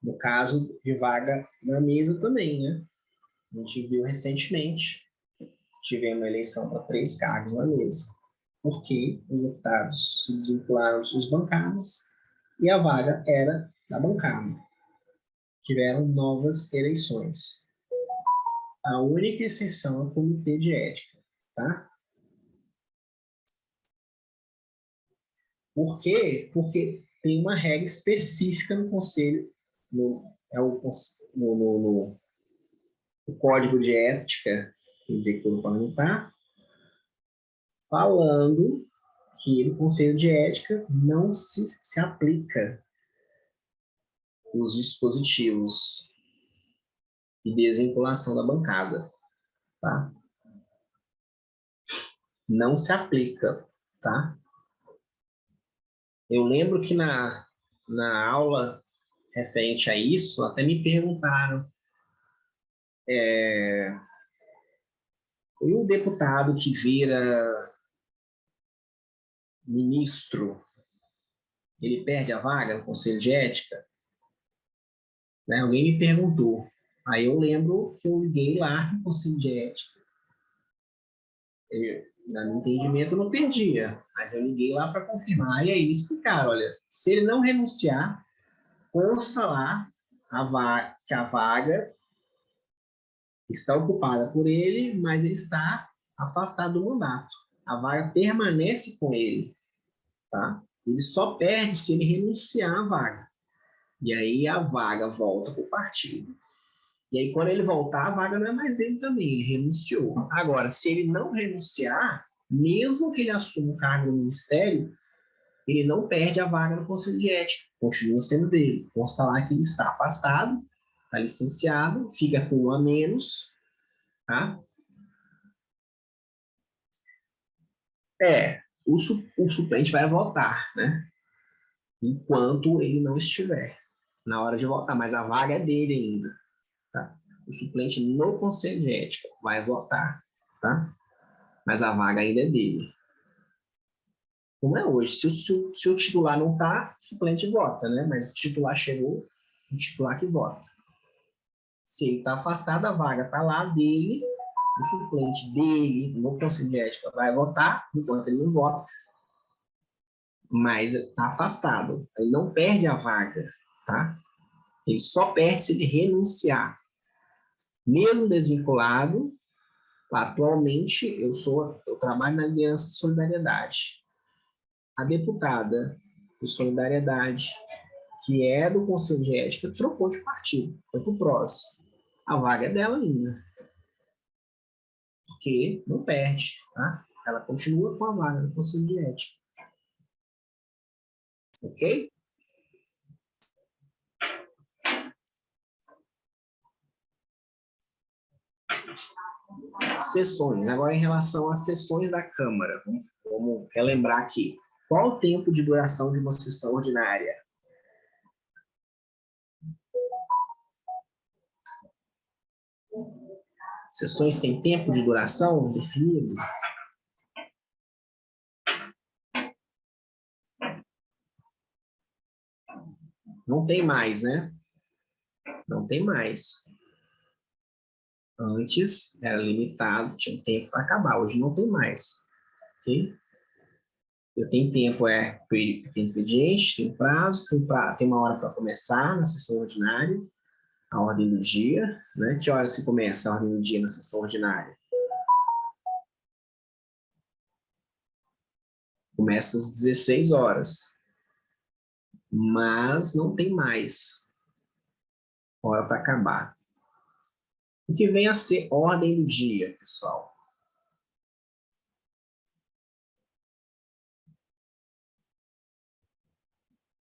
Speaker 1: No caso de vaga na mesa também, né? A gente viu recentemente, tivemos uma eleição para 3 cargos na mesa, porque os deputados se desvincularam de suas bancadas e a vaga era da bancada. Tiveram novas eleições. A única exceção é o comitê de ética, tá? Por quê? Porque tem uma regra específica no conselho, no Código de Ética do Decoro Parlamentar, falando que no Conselho de Ética não se aplica os dispositivos de desvinculação da bancada, tá? Não se aplica, tá? Eu lembro que na aula referente a isso, até me perguntaram, e o deputado que vira ministro, ele perde a vaga no Conselho de Ética? Né? Alguém me perguntou. Aí eu lembro que eu liguei lá no Conselho de Ética. No meu entendimento, eu não perdia, mas eu liguei lá para confirmar. E aí me explicaram, olha, se ele não renunciar, consta lá que a vaga está ocupada por ele, mas ele está afastado do mandato. A vaga permanece com ele, tá? Ele só perde se ele renunciar à vaga. E aí a vaga volta para o partido. E aí, quando ele voltar, a vaga não é mais dele também, ele renunciou. Agora, se ele não renunciar, mesmo que ele assuma o cargo no ministério, ele não perde a vaga no Conselho de Ética, continua sendo dele. Consta lá que ele está afastado, está licenciado, fica com 1 a menos, tá? O suplente vai votar, né? Enquanto ele não estiver na hora de votar, mas a vaga é dele ainda, tá? O suplente no Conselho de Ética vai votar, tá? Mas a vaga ainda é dele. Como é hoje. Se o titular não está, o suplente vota, né? Mas o titular chegou, o titular que vota. Se ele está afastado, a vaga está lá dele, o suplente dele, no Conselho de Ética, vai votar, enquanto ele não vota, mas está afastado. Ele não perde a vaga, tá? Ele só perde se ele renunciar. Mesmo desvinculado, atualmente eu trabalho na liderança de solidariedade. A deputada de solidariedade, que é do Conselho de Ética, trocou de partido, foi para o PROS. A vaga é dela ainda. Porque não perde, tá? Ela continua com a vaga no Conselho de Ética. Ok? Sessões. Agora, em relação às sessões da Câmara, vamos relembrar aqui. Qual o tempo de duração de uma sessão ordinária? Sessões têm tempo de duração definido? Não tem mais, né? Não tem mais. Antes era limitado, tinha um tempo para acabar. Hoje não tem mais. Ok? Eu tenho tempo, tem expediente, tem prazo, tem uma hora para começar na sessão ordinária, a ordem do dia, né? Que horas que começa a ordem do dia na sessão ordinária? Começa às 16 horas. Mas não tem mais hora para acabar. O que vem a ser ordem do dia, pessoal?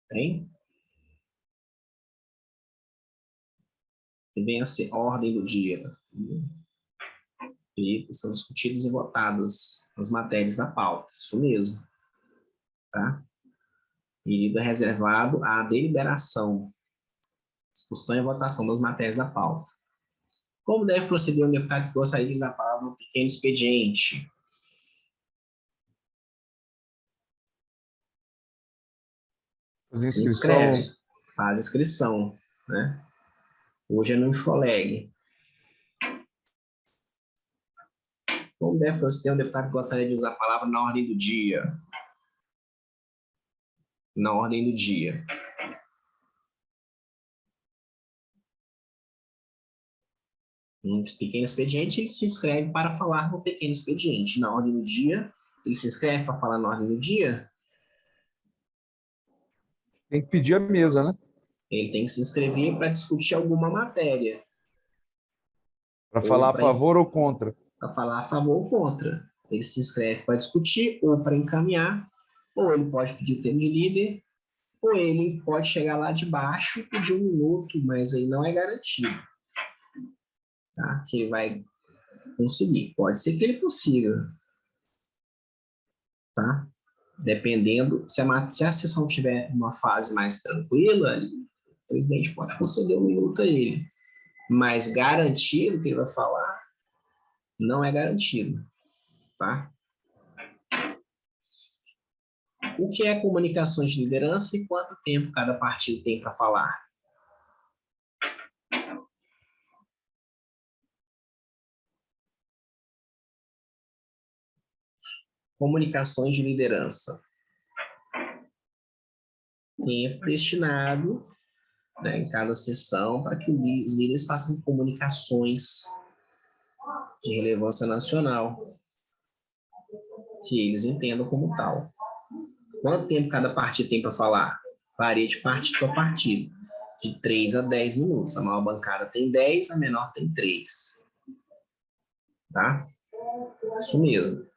Speaker 1: Tem? Que vem a ser ordem do dia. E são discutidas e votadas as matérias da pauta. Isso mesmo. Tá? Período reservado à deliberação, discussão e votação das matérias da pauta. Como deve proceder um deputado que gostaria de usar a palavra no pequeno expediente? Se inscreve, faz inscrição, né? Hoje é no Infoleg. Como deve proceder um deputado que gostaria de usar a palavra na ordem do dia? Na ordem do dia. No pequeno expediente, ele se inscreve para falar no pequeno expediente. Na ordem do dia, ele se inscreve para falar na ordem do dia?
Speaker 2: Tem que pedir a mesa, né?
Speaker 1: Ele tem que se inscrever para discutir alguma matéria.
Speaker 2: Para falar a favor ou contra.
Speaker 1: Para falar a favor ou contra. Ele se inscreve para discutir ou para encaminhar, ou ele pode pedir o termo de líder, ou ele pode chegar lá de baixo e pedir 1 minuto, mas aí não é garantido. Tá? Que ele vai conseguir. Pode ser que ele consiga. Tá? Dependendo, se a sessão tiver uma fase mais tranquila, o presidente pode conceder 1 minuto a ele. Mas garantido que ele vai falar, não é garantido. Tá? O que é comunicações de liderança e quanto tempo cada partido tem para falar? Comunicações de liderança. Tempo destinado, né, em cada sessão para que os líderes façam comunicações de relevância nacional, que eles entendam como tal. Quanto tempo cada partido tem para falar? Varia de partido para partido, de 3 a 10 minutos. A maior bancada tem 10, a menor tem 3. Tá? Isso mesmo.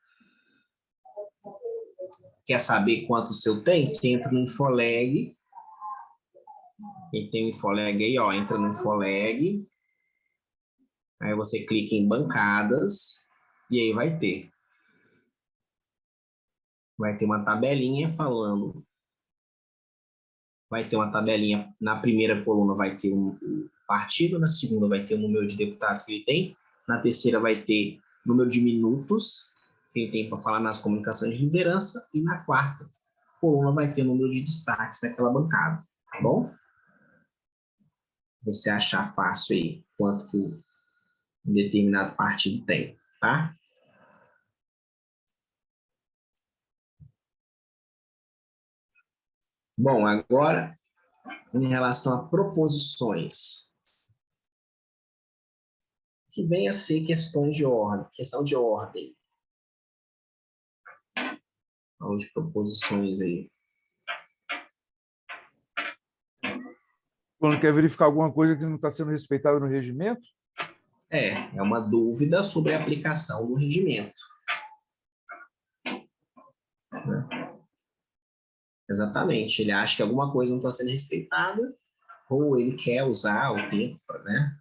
Speaker 1: Quer saber quanto o seu tem? Você entra no Infoleg. E tem o Infoleg aí, ó. Entra no Infoleg. Aí você clica em bancadas. E aí vai ter. Vai ter uma tabelinha falando. Vai ter uma tabelinha. Na primeira coluna vai ter um partido. Na segunda vai ter o número de deputados que ele tem. Na terceira vai ter o número de minutos que ele tem para falar nas comunicações de liderança. E na quarta coluna vai ter o número de destaques daquela bancada. Tá bom? Você achar fácil aí quanto que um determinado partido tem, tá? Bom, agora, em relação a proposições, que vem a ser questões de ordem, questão de ordem. Vamos de proposições aí.
Speaker 2: Quando quer verificar alguma coisa que não está sendo respeitada no regimento?
Speaker 1: É uma dúvida sobre a aplicação do regimento. Né? Exatamente. Ele acha que alguma coisa não está sendo respeitada, ou ele quer usar o tempo, né?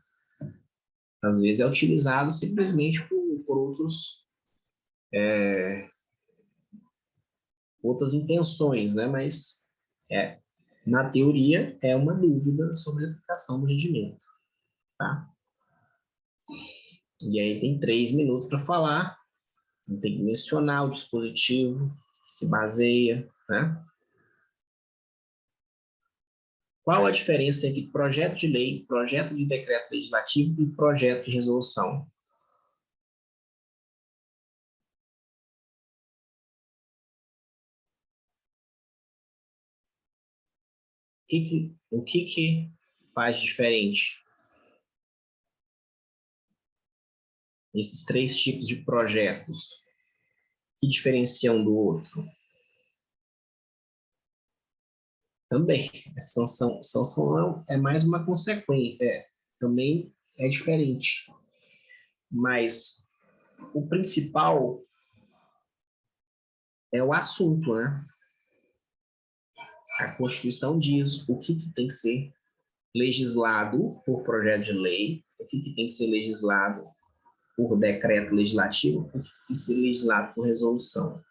Speaker 1: Às vezes é utilizado simplesmente por outras intenções, né? Mas na teoria é uma dúvida sobre a aplicação do regimento, tá? E aí tem 3 minutos para falar, tem que mencionar o dispositivo que se baseia, né? Qual a diferença entre projeto de lei, projeto de decreto legislativo e projeto de resolução? O que faz diferente esses três tipos de projetos? Que diferenciam um do outro? Também, a sanção é mais uma consequência, também é diferente. Mas o principal é o assunto, né? A Constituição diz o que tem que ser legislado por projeto de lei, o que tem que ser legislado por decreto legislativo, o que tem que ser legislado por resolução.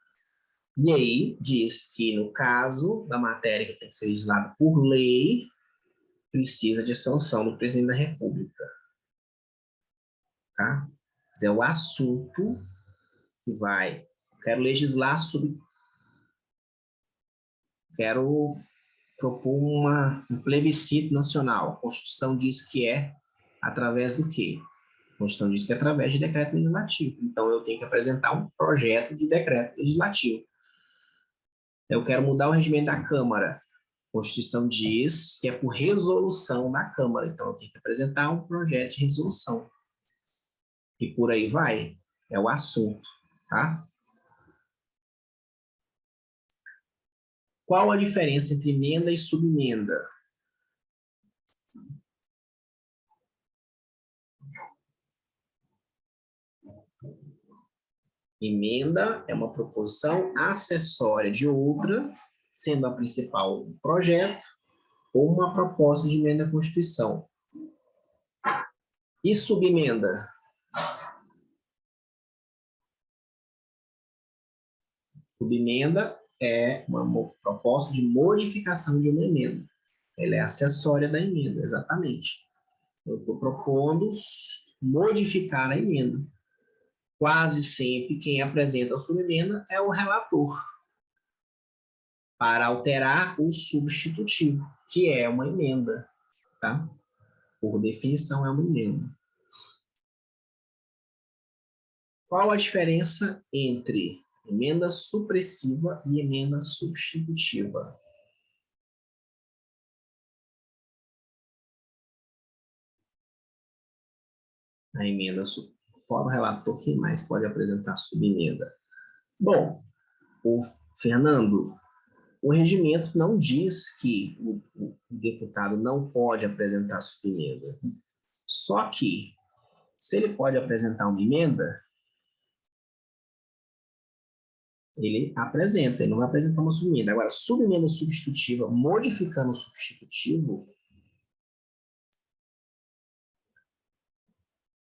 Speaker 1: E aí diz que, no caso da matéria que tem que ser legislada por lei, precisa de sanção do presidente da República. Tá? É o assunto que vai. Quero legislar sobre. Quero propor um plebiscito nacional. A Constituição diz que é através do quê? A Constituição diz que é através de decreto legislativo. Então, eu tenho que apresentar um projeto de decreto legislativo. Eu quero mudar o regimento da Câmara. A Constituição diz que é por resolução da Câmara. Então, eu tenho que apresentar um projeto de resolução. E por aí vai. É o assunto, tá? Qual a diferença entre emenda e subemenda? Emenda é uma proposição acessória de outra, sendo a principal um projeto ou uma proposta de emenda à Constituição. E subemenda? Subemenda é uma proposta de modificação de uma emenda. Ela é acessória da emenda, exatamente. Eu estou propondo modificar a emenda. Quase sempre quem apresenta a subemenda é o relator, para alterar o substitutivo, que é uma emenda, tá? Por definição, é uma emenda. Qual a diferença entre emenda supressiva e emenda substitutiva? A emenda, fora o relator, quem mais pode apresentar subemenda? Bom, o Fernando, o regimento não diz que o deputado não pode apresentar subemenda. Só que, se ele pode apresentar uma emenda, ele apresenta, ele não vai apresentar uma subemenda. Agora, subemenda substitutiva, modificando o substitutivo,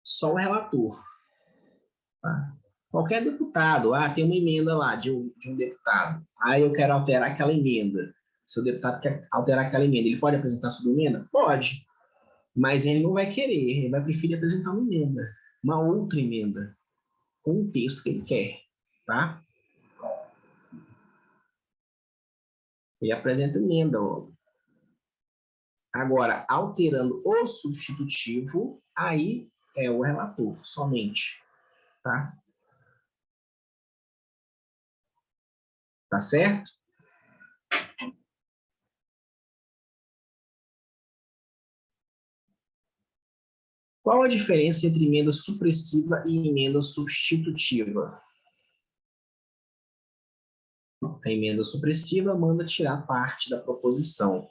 Speaker 1: só o relator. Tá? Qualquer deputado, tem uma emenda lá de um deputado, aí eu quero alterar aquela emenda. Se o deputado quer alterar aquela emenda, ele pode apresentar subemenda? Pode, mas ele não vai querer, ele vai preferir apresentar uma emenda, uma outra emenda, com o texto que ele quer, tá? Ele apresenta emenda, ó. Agora, alterando o substitutivo, aí é o relator, somente, tá? Tá certo? Qual a diferença entre emenda supressiva e emenda substitutiva? A emenda supressiva manda tirar parte da proposição.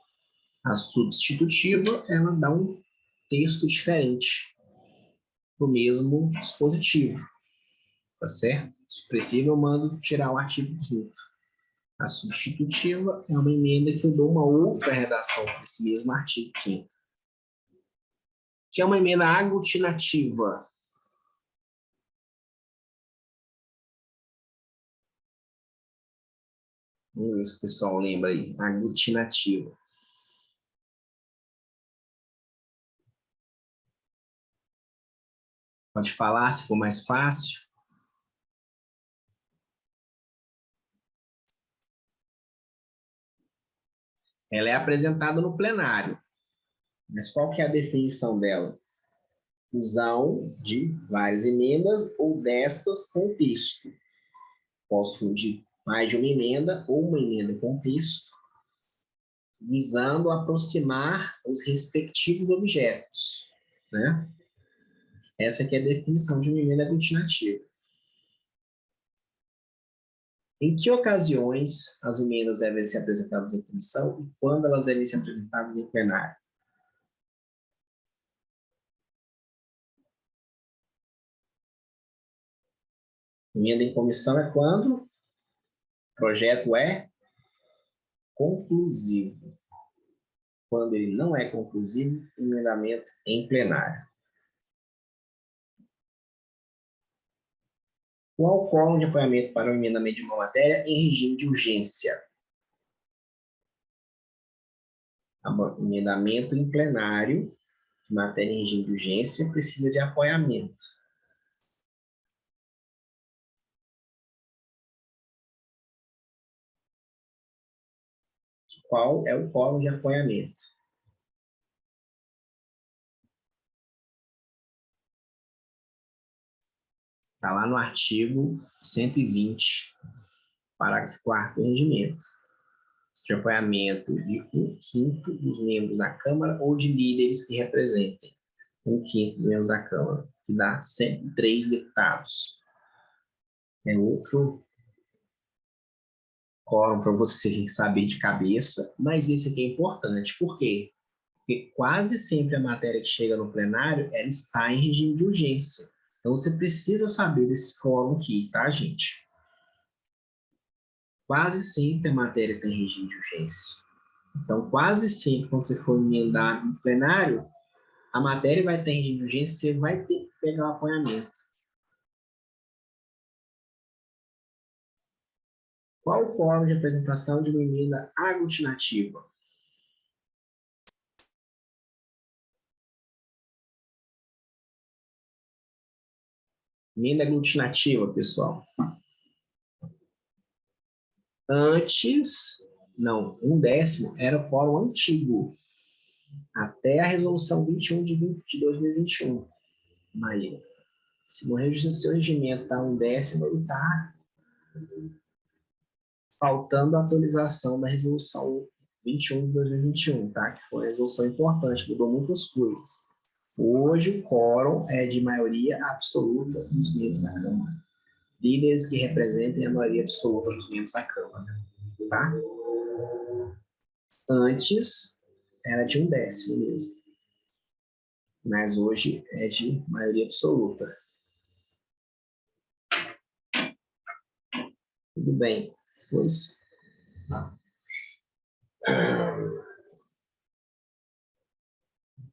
Speaker 1: A substitutiva, ela dá um texto diferente do mesmo dispositivo, tá certo? Supressiva eu mando tirar o artigo 5º. A substitutiva é uma emenda que eu dou uma outra redação desse mesmo artigo 5º. Que é uma emenda aglutinativa. Vamos ver se o pessoal lembra aí. Aglutinativa. Pode falar se for mais fácil. ela é apresentada no plenário. Mas qual que é a definição dela? Fusão de várias emendas ou destas com texto. Posso fundir mais de uma emenda ou uma emenda com texto, visando aproximar os respectivos objetos, né? Essa aqui é a definição de uma emenda aglutinativa. Em que ocasiões as emendas devem ser apresentadas em comissão e quando elas devem ser apresentadas em plenário? Emenda em comissão é quando o projeto é conclusivo. Quando ele não é conclusivo, emendamento em plenário. Qual o quórum de apoiamento para o emendamento de uma matéria em regime de urgência? Emendamento em plenário de matéria em regime de urgência precisa de apoiamento. Qual é o quórum de apoiamento? Está lá no artigo 120, parágrafo 4º do regimento. De apoiamento de 1/5 dos membros da Câmara ou de líderes que representem 1/5 dos membros da Câmara, que dá 103 deputados. É outro quórum para você saber de cabeça, mas esse aqui é importante. Por quê? Porque quase sempre a matéria que chega no plenário, ela está em regime de urgência. Então, você precisa saber desse quórum aqui, tá, gente? Quase sempre a matéria tem regime de urgência. Então, quase sempre, quando você for emendar no plenário, a matéria vai ter regime de urgência, você vai ter que pegar o apoiamento. Qual o quórum de apresentação de uma emenda aglutinativa? Emenda aglutinativa, pessoal. Antes, não, 1/10 era o quórum antigo, até a resolução 21 de 2021. Maíra, se no seu regimento está 1/10, ele está faltando a atualização da resolução 21 de 2021, tá? Que foi uma resolução importante, mudou muitas coisas. Hoje, o quórum é de maioria absoluta dos membros da Câmara. Líderes que representem a maioria absoluta dos membros da Câmara, tá? Antes, era de 1/10 mesmo. Mas hoje é de maioria absoluta. Tudo bem. Pois...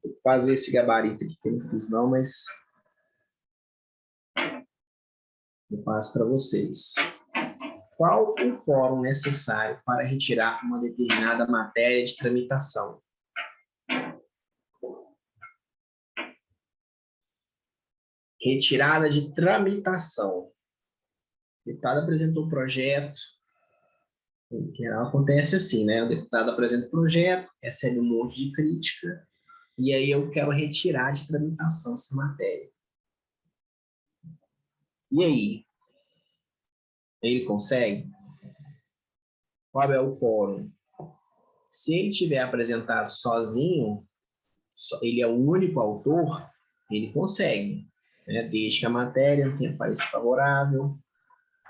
Speaker 1: Vou fazer esse gabarito aqui que eu não fiz não, mas eu passo para vocês. Qual o quórum necessário para retirar uma determinada matéria de tramitação? Retirada de tramitação. O deputado apresentou o projeto. Em geral, acontece assim, né? O deputado apresenta o projeto, recebe um monte de crítica, e aí eu quero retirar de tramitação essa matéria. E aí? Ele consegue? Qual é o quórum? Se ele tiver apresentado sozinho, ele é o único autor, ele consegue, né? Desde que a matéria não tenha parecer favorável,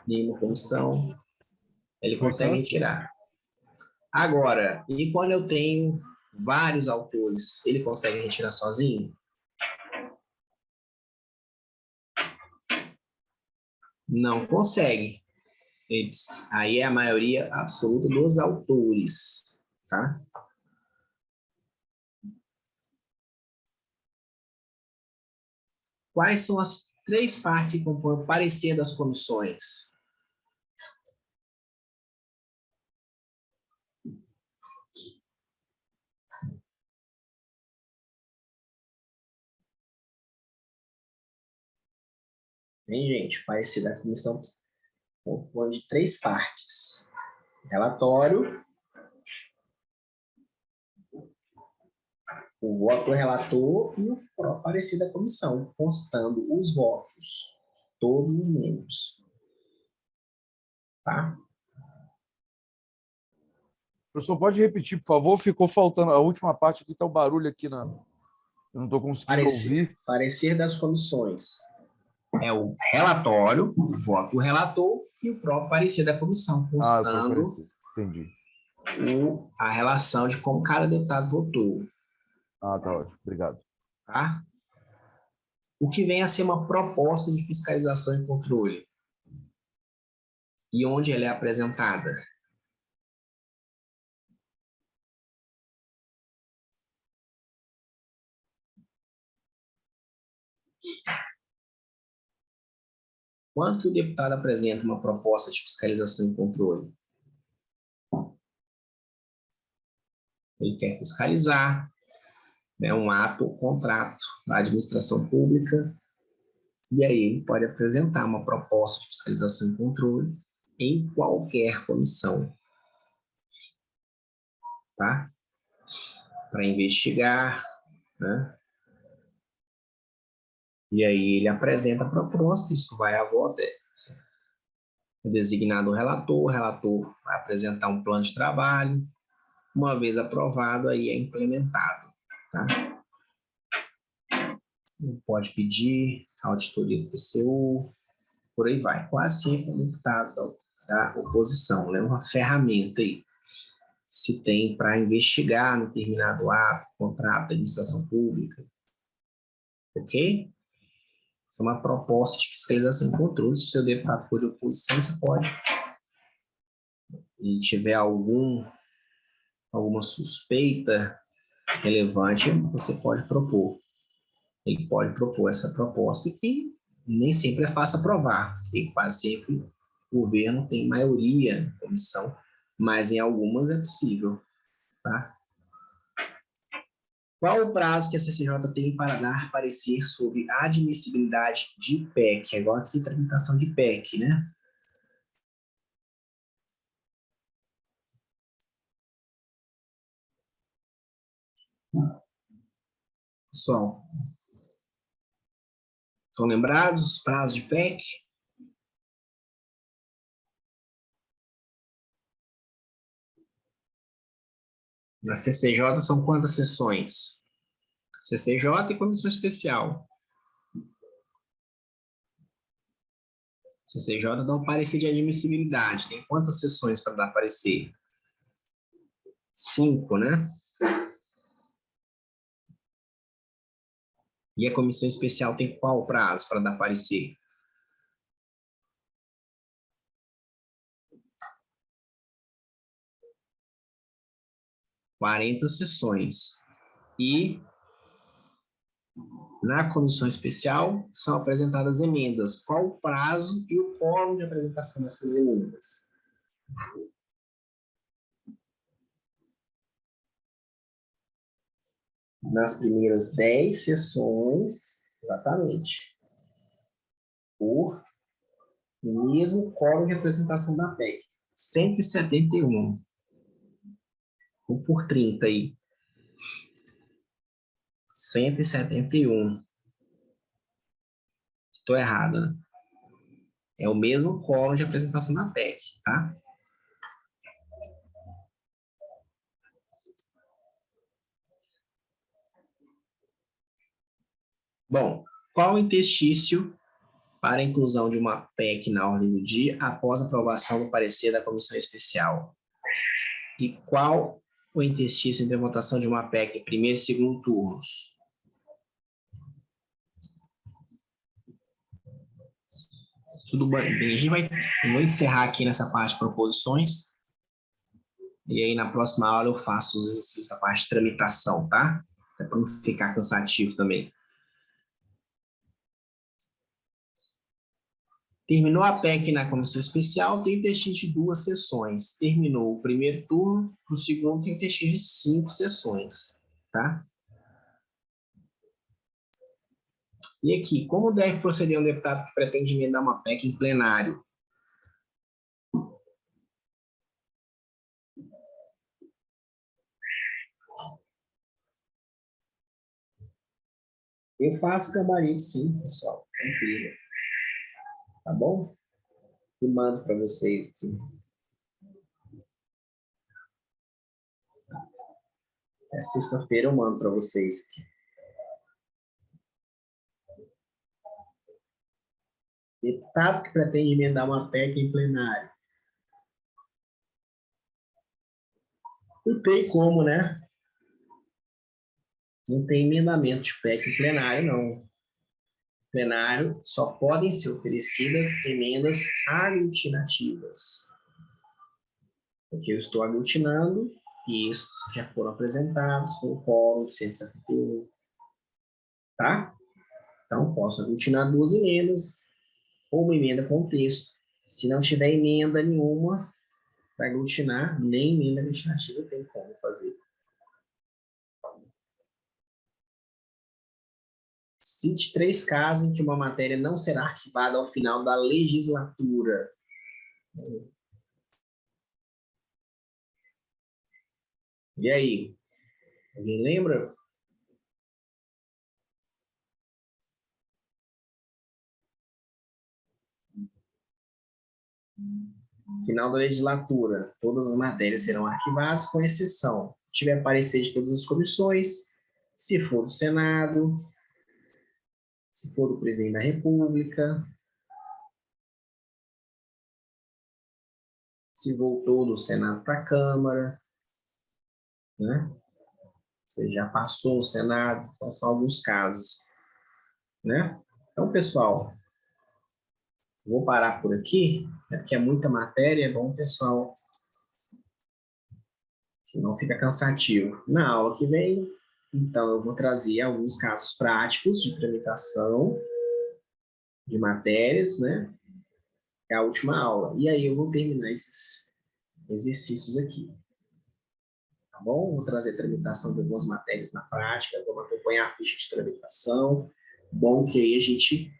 Speaker 1: nenhuma comissão, ele consegue retirar. Agora, e quando eu tenho vários autores, ele consegue retirar sozinho? Não consegue. Aí é a maioria absoluta dos autores, tá? Quais são as 3 partes que compõem o parecer das comissões? Hein, gente? Parecer da comissão compõe de 3 partes. Relatório, o voto do relator e o próprio parecer da comissão, constando os votos, todos os membros. Tá?
Speaker 2: Professor, pode repetir, por favor? Ficou faltando a última parte aqui, está o barulho aqui na. Eu não estou conseguindo ouvir.
Speaker 1: Parecer das comissões. É o relatório, o voto do relator e o próprio parecer da comissão, constando
Speaker 2: entendi.
Speaker 1: A relação de como cada deputado votou.
Speaker 2: Ah, tá ótimo. Obrigado.
Speaker 1: Tá? O que vem a ser uma proposta de fiscalização e controle. E onde ela é apresentada? Quando que o deputado apresenta uma proposta de fiscalização e controle? Ele quer fiscalizar, né, um ato ou contrato da administração pública, e aí ele pode apresentar uma proposta de fiscalização e controle em qualquer comissão, tá? Para investigar, né? E aí ele apresenta a proposta, isso vai a voto, é designado o relator vai apresentar um plano de trabalho, uma vez aprovado, aí é implementado, tá? Ele pode pedir a auditoria do TCU, por aí vai. Quase sempre um deputado da oposição, né? Uma ferramenta aí. Se tem para investigar no determinado ato, contrato da administração pública. Ok? Isso é uma proposta de fiscalização e controle. Se o seu deputado for de oposição, você pode. E tiver alguma suspeita relevante, você pode propor. Ele pode propor essa proposta que nem sempre é fácil aprovar, porque quase sempre o governo tem maioria na comissão, mas em algumas é possível. Tá? Qual o prazo que a CCJ tem para dar parecer sobre a admissibilidade de PEC? É igual aqui, tramitação de PEC, né? Pessoal, estão lembrados os prazos de PEC? Na CCJ são quantas sessões? CCJ e comissão especial. CCJ dá um parecer de admissibilidade. Tem quantas sessões para dar parecer? 5, né? E a comissão especial tem qual prazo para dar parecer? 40 sessões. E na comissão especial são apresentadas emendas. Qual o prazo e o quórum de apresentação dessas emendas? Nas primeiras 10 sessões, exatamente, por mesmo quórum de apresentação da PEC. 171. Ou por 30 aí. 171. Estou errado, né? É o mesmo quórum de apresentação da PEC, tá? Bom, qual o interstício para a inclusão de uma PEC na ordem do dia após a aprovação do parecer da comissão especial? E qual o interstício entre a votação de uma PEC em primeiro e segundo turnos? Tudo bem, a gente vai vou encerrar aqui nessa parte de proposições. E aí, na próxima aula, eu faço os exercícios da parte de tramitação, tá? Para não ficar cansativo também. Terminou a PEC na comissão especial, tem interstício de 2 sessões. Terminou o primeiro turno, o segundo tem interstício de 5 sessões, tá? E aqui, como deve proceder um deputado que pretende emendar uma PEC em plenário? Eu faço gabarito, sim, pessoal. Tranquilo. Tá bom? E mando para vocês aqui. É sexta-feira eu mando para vocês aqui. Deputado que pretende emendar uma PEC em plenário. Não tem como, né? Não tem emendamento de PEC em plenário, não. Plenário só podem ser oferecidas emendas aglutinativas. Porque eu estou aglutinando textos que já foram apresentados com o quórum de 171. Tá? Então, posso aglutinar 2 emendas ou uma emenda com texto. Se não tiver emenda nenhuma para aglutinar, nem emenda aglutinativa tem como fazer. Cite 3 casos em que uma matéria não será arquivada ao final da legislatura. E aí? Alguém lembra? Final da legislatura, todas as matérias serão arquivadas, com exceção, se tiver parecer de todas as comissões, se for do Senado, se for do presidente da República, se voltou do Senado para a Câmara, né? Você já passou no Senado, então são alguns casos, né? Então, pessoal, vou parar por aqui, né, porque é muita matéria, é bom, pessoal, senão fica cansativo. Na aula que vem, então, eu vou trazer alguns casos práticos de tramitação de matérias, né? É a última aula. E aí eu vou terminar esses exercícios aqui. Tá bom? Vou trazer a tramitação de algumas matérias na prática, vamos acompanhar a ficha de tramitação. Bom que aí a gente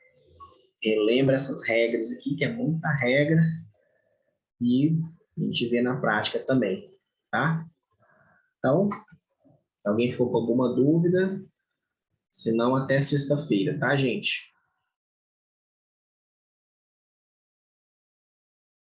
Speaker 1: relembra essas regras aqui, que é muita regra, e a gente vê na prática também, tá? Então, se alguém ficou com alguma dúvida, se não, até sexta-feira, tá, gente?